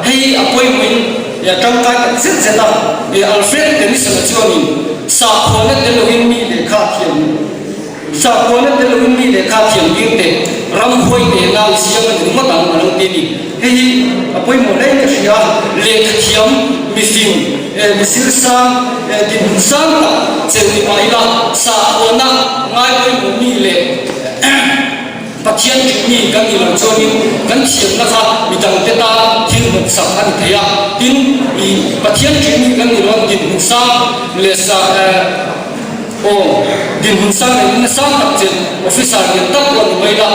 Speaker 4: Hey, appointment ya trong cái rất rất là Alfred Dennis là cho mình sa khôn nó đến lúc mi để khát hiểm sa khôn nó đến lúc mi để khát hiểm như thế ram hoi để nào siêu mình mất bằng mà lâu tiền đi hay apoi một đây cái gì à lệ hiểm mi phim mi siêu sang tìm sang ta chơi đi mai là sa khôn nó ngay apoi một mi lệ phát triển kinh nghiệm các người làm cho nên các chuyện là khác bị tăng tết ta thiên một sắp ăn thấy à tin phát triển kinh nghiệm các người làm tin một sang lệ sa tin một sang này nó sang tập chuyện officer hiện tại còn mấy là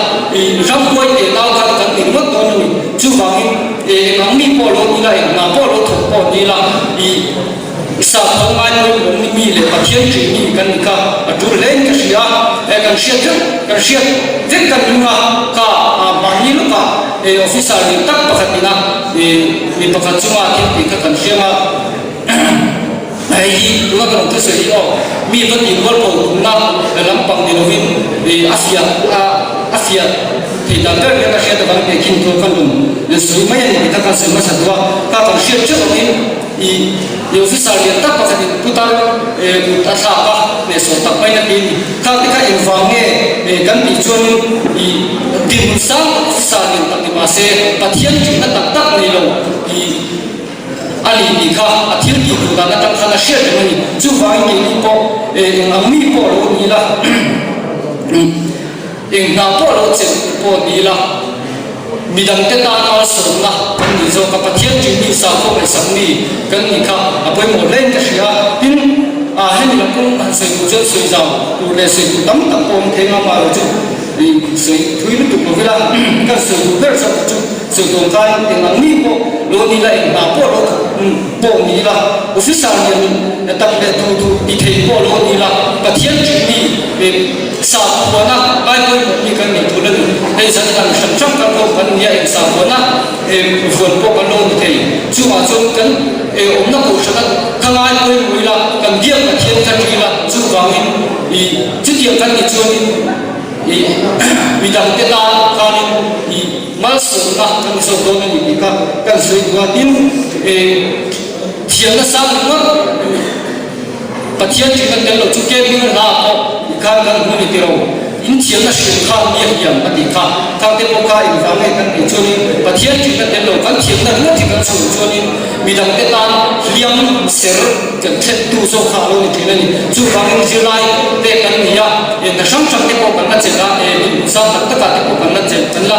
Speaker 4: rắm quay để lao ra các người mất đó rồi chú vàng nắm mi polo như này nắm polo thuộc polo như là sa thong mai noi một mi lệ phát triển kinh nghiệm các người khác chú lên cái gì à cái siết việc kan lunga ka bani luka officer ni tak pakhatina ni pakhat chunga ki ka kan siama ai lunga kan tu sei o mi va ti gol ko na lampang ni lovin asia thì ta cái cái siết ta cái kin to kan lum ni sui mai ni ta ka se ma satwa ka kan siết chu ni officer ni tak pakhat putar ta sa ka ne so tak pai na tin ka ka involve nge kan ti chuan tin sang sa ni tak ti ma se pathian chi na tak tak nei lo ali ni kha athil ki tu da na tak khana share ni chu wai ni po mi po lo ni la na po lo che po ni la midang te ta na so na kan ni zo ka pathian chi ni sa ko mai sang ni kan ni kha apoi mo len ka sia tin hen ni ko an sei ku jo sei jaw tu le sei ku tam tam pom the nga ma ro chu sei thui lu tu ko vela ka sei ku ver sa chu sei tu kan tin ang ni po lo ni la na po lo po ni la officer ni tak le tu i thei po lo ni la pathian chi ni sa ko na ai ko ni kan ni tu le ei sa kan sam sam kan ko kan ya sa ko na von po kan lo ni thei chu ma chu kan om na ko sa kan ai ko ni la kan dia ka thiên kan ni la chu wang ni chu dia kan ni chu ni mi dang te ta ka ni mal su na kan so do ni ka kan sui wa tin thiên na sa ma pathian chi kan lo chu ke mi na ko ka kan ni ti ro in thiên na shin kha ni hiam ma ti kha ka te po ka in fa ngai kan ni chu ni pathian chi kan lo kan thiên na ru ti kan chu chu ni mi dang te ta liam ser kan thet tu so kha lo ni ti ni chu ka ni jilai te kan ni ya na sam sam te po kan na che la sa tak ta ka te po kan na che kan la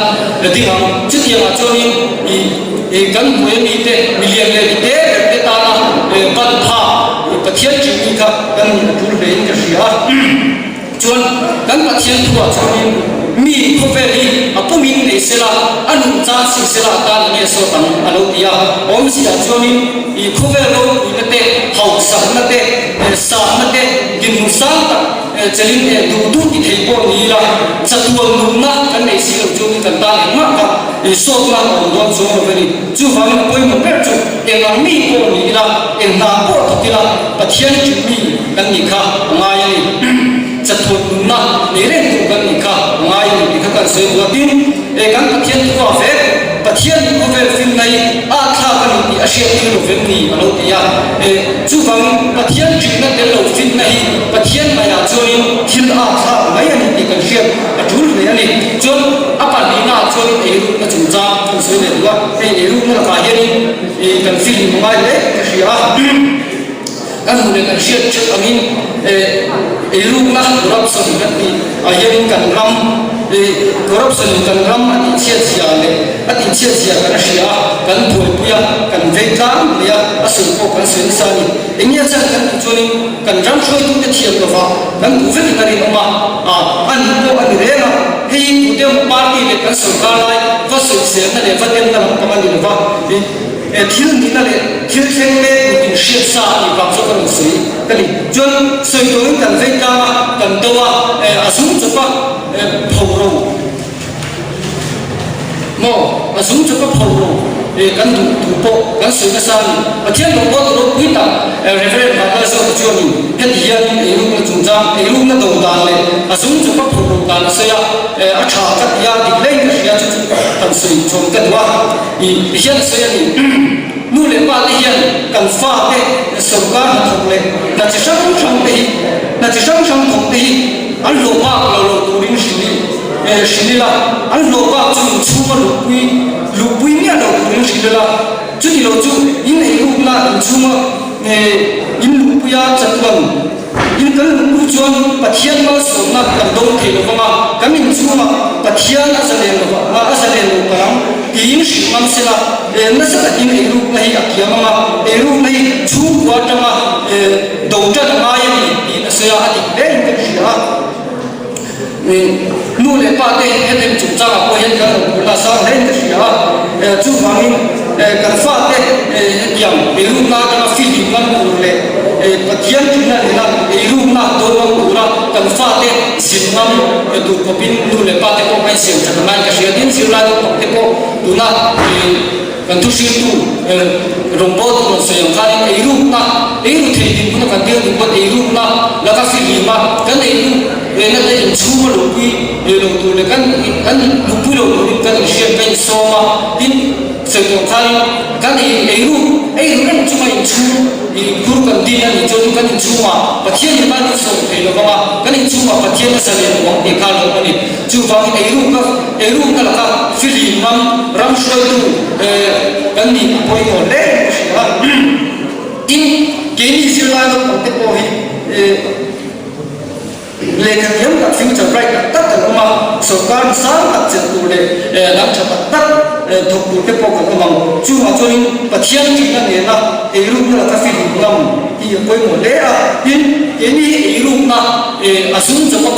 Speaker 4: ti ha chu ti ma chu ni kan mu ni te million le te ta na kan tha pathian chi ni kha kan ni tu le ni ka sia chuan kan pathian thua chuan mi ko ve hi apu min nei sela anu cha si sela ta ni so tam alo tia om si da chuan ni ko ve lo ni te hau sa na te sa na te kin sa ta chelin du ti thei po ni la chatuang nu na kan nei si lo chuan kan ta ma ka so ma on don so ve ni chu fa ni poi mo per chu ang mi po ni la na po ti la pathian chi mi kan ni kha ma ya ni chathut na ni re tu kan ni kha ngai ni kha kan se wa tin kan pathian tu wa ve pathian ko ve film nai a kha kan ni a she ti lo ve ni alo ti ya chu bang pathian chi na te lo film nai pathian ma ya choi thil a kha ngai ani ti kan she a thul ve ani chon a pa ni na choi e ru na chung cha kan se le wa e ru na ka ye ni kan film ngai le ka shi a kan ne kan she chu amin elungna corruption kan ni ayen kan ram corruption kan ram ati sia le ati sia kan sia kan thoi puya kan veitlam ya asul ko kan sen sa ni engya chan kan choni kan ram choi tu te thiam lo fa kan ku ve kan ri ma an ko an re na hei ku te party le kan sarkar lai va se se na le va den na pa ni va thil ni na le thil theng le in ship sa ni ba so kan sui kali jon soi to kan ve ka kan to wa asum chapa phoro mo asum chapa phoro kan du po kan sui na sa ni athian lo ko ro pi ta reverend ba so chu ni het hian e lu na chung na do da le asum chapa phoro ta na se ya a tha ka ya di le ya chu kan sui chom ka dwa I hian sui ani nu le pa te hian kan fa te sarkar na thok le na chi sang sang te na chi sang sang thok te an lo pa lo turin shini la an lo pa chu chu ma lu pui ni lo turin shini la chu ti lo chu in ei lu na chu ma in lu puya chatlam in kan lu chuan pathian ma so na kan dong the lo ma kamin chu ma pathian asalen lo ma asalen lo karam in shi mam sila na sa in ei lu na hi akia ma ei lu na hi chu wa ta ma do ta ma ya ni in sa ya ati den ke shi ha nu le pa te hetem chu cha ko hen ka la sa den ke shi ha chu mangin kan fa te yam ei lu na ka fi di man ku le pathian tina na ei lu na do ma ku ra kan fa te sin nam du ko bin nu le pa te ko mai sim ta man ka shi din si la do te ko tu na kan tu shi tu rombo tu so yang kan ei lu the din ku na kan de du ko ei lu na la ka fi ma kan ei lu na te chu ma lu pi lo tu le kan lu pi lo kan shi pen so ma din so yang kan ei lu kan chu ma chu I guru kan din ani cho tu kan chu ma pathian ni ban so thei lo ma kan chu ma pathian sa le wang te kha lo ani chu wa ei lu ka la ka fili nam ram shoi tu kan ni poi mo le in ke ni sila lo te po hi le kan yam ka future bright ta ta ma so kan sa ta chen tu le lam cha ta thok tu te po ka ma chu ma cho ni pathian ti na ne na ei lu na ka fi nam I poi mo le a in ke ni ei lu na asun cha ko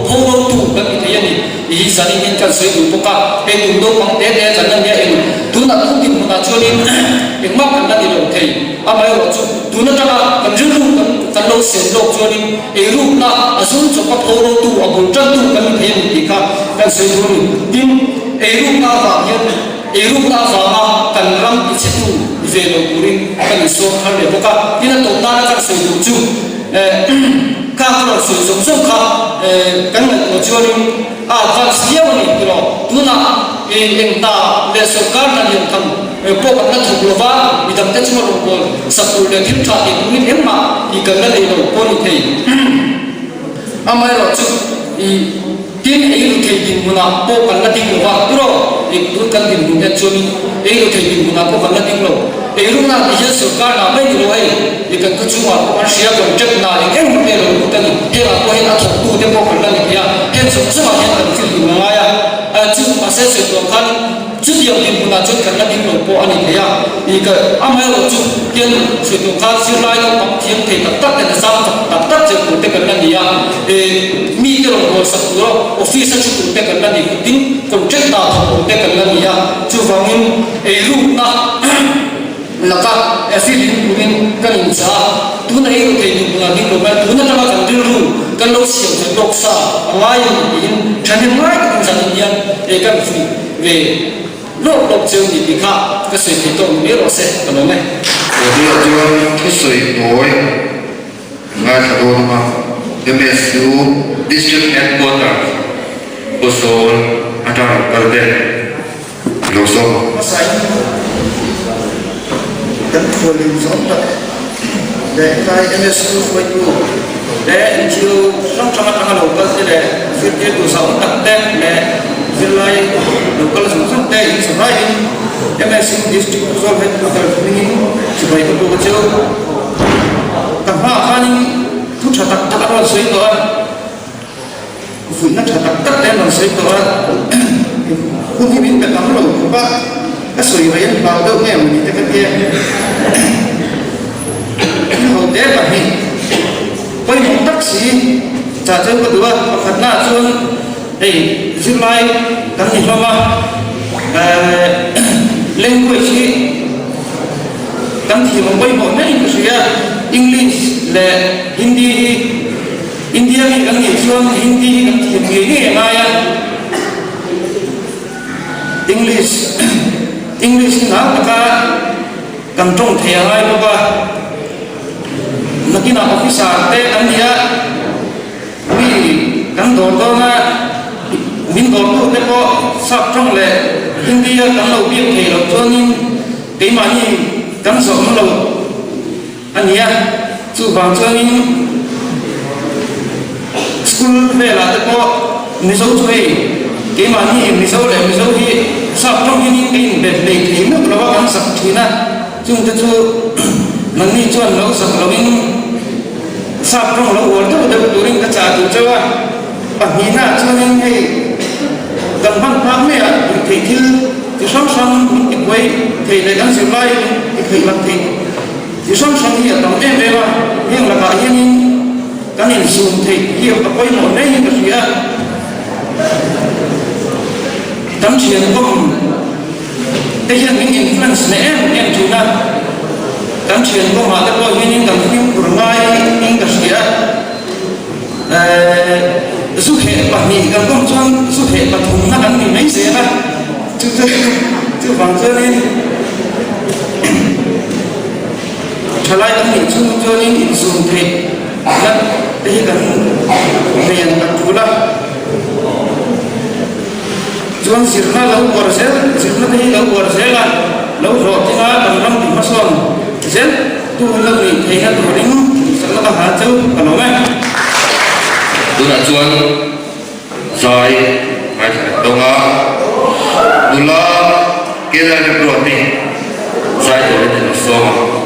Speaker 4: pho tu ka ki te ni I sa ni in ka se tu po ka pe tu do pang te kan na ya en tu na tu ti mo na cho ni en ma kan na ni lo thei a mai ro chu tu na ta kan ju lu kan lo se lo cho ni ei lu na asun cha ko pho tu a bul cha tu kan ni ti ka kan se tu ni tin ei lu na va hian ei lu na va ma kan ram I che tu ve lo purin kan so khar le boka ina to ta ka se tu chu ka ko so so ka kan na to chu ni advance hiao ni ro tu na en ta le so ka na ni tham po ka na thuk lo wa I dam te chu lo ko sa tu le thim tha ti ni em ma I kan na le lo ko ni thei amai ro chu I tin ei lu thei din muna po kan na ding lo wa tu ro I tu kan din mu te chu ni ei lu thei din muna po kan na ding lo ei lu na ti so ka na mai ni lo ai I kan ku chu ma ko an sia kan jet na ni em me lo ku kan ni he la ko he na thok tu te po kan na ni ya he so so ma he kan fil ni ma ya chu ma se se to kan chu di din muna chu kan na ding lo po ani ya I ka amai lo chu kian se to ka si lai lo pam thiam thei tak na sa tak che ku te kan na ni ya mi ke lo ko sa tu ro office chu tu te kan na ni tin contract ta thok te kan na ni ya chu wangin ei lu na laka feeling purin kan insa tu na hero ke ni na ding lo ba tu na ta kan dil ru kan lo siam sa dok sa ngai in than mai kan sa ni yan kan free ve lo cheu ni bi kha ka se ti to ni ro se kan lo ne
Speaker 1: dia jual tu sui noi ngai sa do ma MSU district headquarters Bosol atar kalde lo so
Speaker 4: masai kan kholin zon ta de kai MSU foi tu de chiu sang sang ta lo ka se de fit ke tu sa tak de ne zilai local sang te in sarai MSU district Bosol headquarters ni sibai ko ko cheu ta ha ani tu cha tak tak ro sei to phụ nó thật tất cả là sẽ có không biết cái tấm lòng của bác cái sợi vậy vào đâu nghe mình thấy cái kia hậu tế là gì quay một taxi trả cho cái đứa phật na xuân để giữ lại cái gì mà lên quay chi cái gì mà quay một này cái gì English là Hindi India ni kan ni chuan Hindi kan ti ni nga ya English na ka kan tong thea ngai lo ba nakina officer te an dia mi kan do do na
Speaker 7: min go tu te ko sap trong le India kan lo bi thei lo chuanin ke mani kan so lo ania chu bang chuanin school ve la te ko mi so chui ke mani mi so hi sap trong hin ke be be thei no lo kan sak thina chung te chu nan ni chuan lo sak lo in sap trong lo wor te turing ka cha tu chawa pa ni na chuanin hei gần văn hóa mẹ thì thư thì sống sống thì quay thì để gắn sự lai thì làm thì sống sống thì tổng em về mà nhưng là cả những cái nhìn xuống thì nhiều các quay một đấy những cái gì á tấm chuyện không đây là những influence này em chúng ta tấm chuyện không mà có những cái phim của mai những cái gì á giúp hệ bản mình cần công choang giúp hệ bản thùng nó gắn mình mấy xe đó chứ bằng cho nên trở lại tấm mình chung cho nên dùng thì rất đây cần rèn tập chú đó chuan sir na lâu qua sẽ sir na thấy lâu qua sẽ là lâu rồi thì nó bằng năm thì mất xong sẽ tu lâu thì thấy nó đủ đến sẽ nó hạt châu và nó ngay
Speaker 1: tôi đã chuan rồi mai phải đông á tôi lo kia ra được rồi đi sai rồi thì nó xong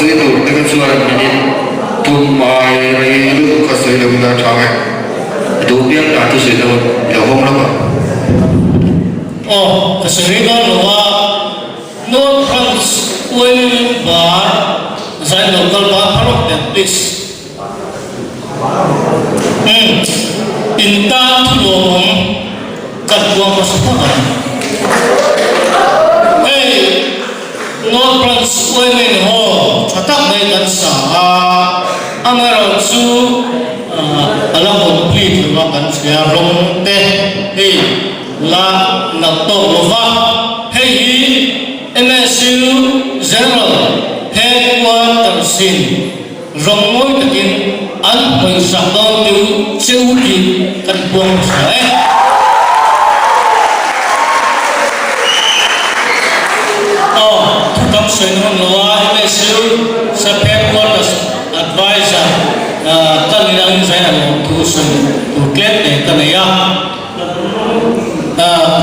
Speaker 1: soi tu dengan suara ini tum mai lu kasih lu dah cakap itu biar dah tu sih tu hong lama.
Speaker 5: Oh, kesulitan luar no trans oil bar saya local bar halok dan please inta tulong kadua masukkan hey no trans oil ho catak baik dan sah amaran su alam komplit makan siarong teh hey la nato lova hey MSU General Headquarters in Rongmoi takin an mai sakau tu seuki kan buang saya. Oh, tukang senang luar MSU Headquarters Advisor kan yang saya tu klep deh kan ya.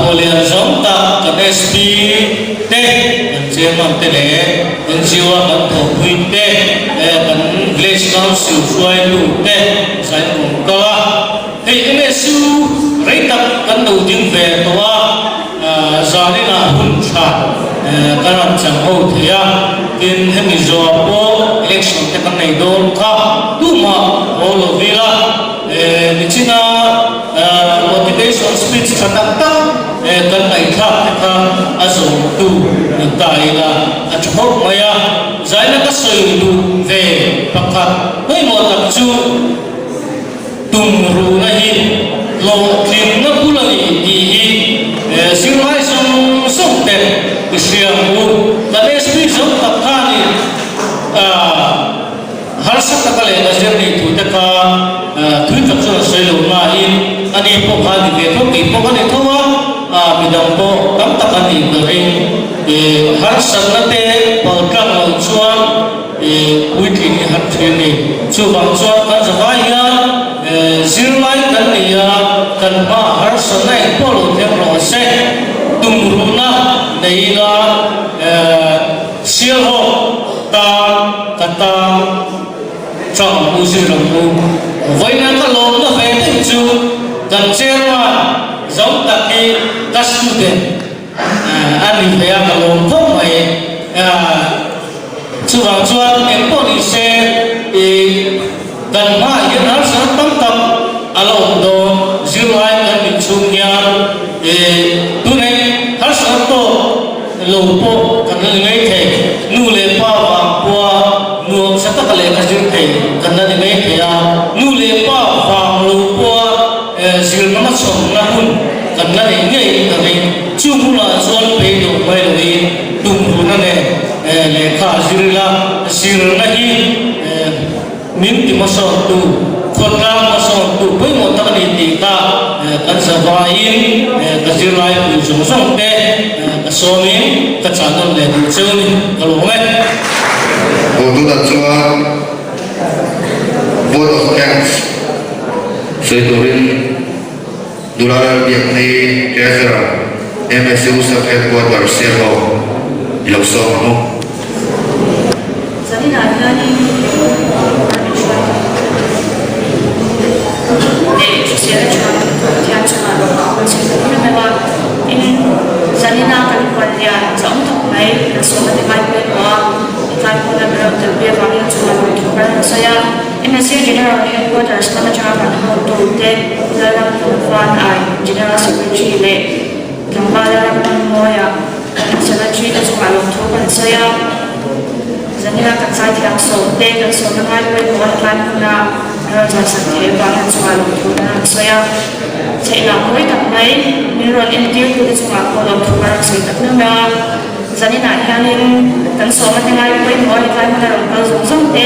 Speaker 5: Polian zonta kan SP teh kan chairman teh kan jiwa kan thopui teh kan village council suai lu teh saya mongkala hei MSU reitak kan đầu tiên về toa zani na hun cha kan ram chang ho thia tin hemi zo po election te kan nei dol kha tu ma holo vila ni china motivation speech khatak ta kan ai kha kha azong tu tai la achhok maya zaina ka soi lu ve pakha noi mo tak chu tumru na hi lo tlim na pulani di hi singrai som som te siang u kan SP som tak khani har sak takale na jerni tu ta ka thui tak chu soi lo na in ani po khani ve tho ki po khani thowa bidang po tam takani bering har sak na te palkam lo chuan weekly ni har thini chu bang chuan kan zawai ya zirlai kan nia kan ma har sak na po lo them ro se tumru na nei la sial ho ta kata trong uzirang u vai na ka lo na ve chu kan cherwa giống ta cái các student anh mình phải làm lòng không phải sự vào chuan em có đi xe gần mà hiện nay sẽ tâm tâm lòng đó giữ lại gần mình chung nhau tu này hết sẽ to lâu po cần là mấy thầy nu lên pa vàng qua nu sẽ tất cả lên cái gì thầy cần là mấy thầy nu lên pa vàng lâu qua giữ nó sống nó hun kan la ni ngai ka ni chung la zon pe do pai lo ni tum ru na ne le kha zirila sir na hi min ti ma so tu khon la ma so tu pai mo ta ni ti ka kan sa vai ka zir lai pu chung song te ka so mi ka cha don le du cheu ni ka lo ngai
Speaker 1: Bộ tu đặt cho Board of Camps Soi turin Dulara việc này Ezra MSU sub headquarters Servo Ilau so no
Speaker 3: Jadi nak ni saya cuma dia cuma saya memang ini jadi nak kalau dia jauh tak baik semua di baik baik kan pun ada terbiar banyak cuma untuk saya MSU General Headquarters mana cara mana untuk dalam perempuan General Secretary le gambar dalam moya Secretary itu cuma untuk saya jadi nak saya tidak sote dan sote mai buat kan puna raja sakti banyak cuma untuk saya nak boleh tak baik mineral interview itu cuma untuk saya tak nama jadi nak yang dan sote dengan buat kan puna raja sakti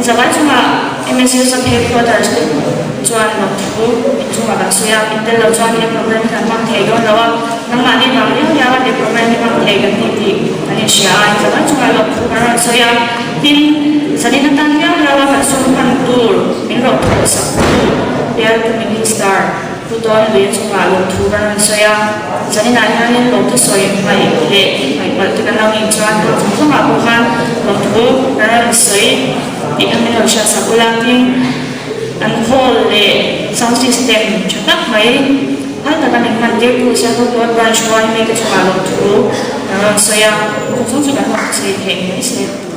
Speaker 3: zaman cuma MSU sub headquarters chuan lo thu chuma ba suya intel lo chuan ni program kan mang thei don lo nang ma ni mang ni ya wa ni program ni mang thei kan ni ti ani sia ai zaman chuma lo thu kan suya tin sani na tan ya la wa so kan tur min ro thu sa dia to minister puton le chunga lo thu ran soya zani na hanin lo tu soy mai le mai mal te kana ni chuan lo chu ma ko khan lo thu ran soy ti khamin lo sha sa kulating an hol le sound system chatak mai hal ta kan man te pu sha ko to branch 1 me ke chunga lo thu ran soya ko chu ka no se theng ni se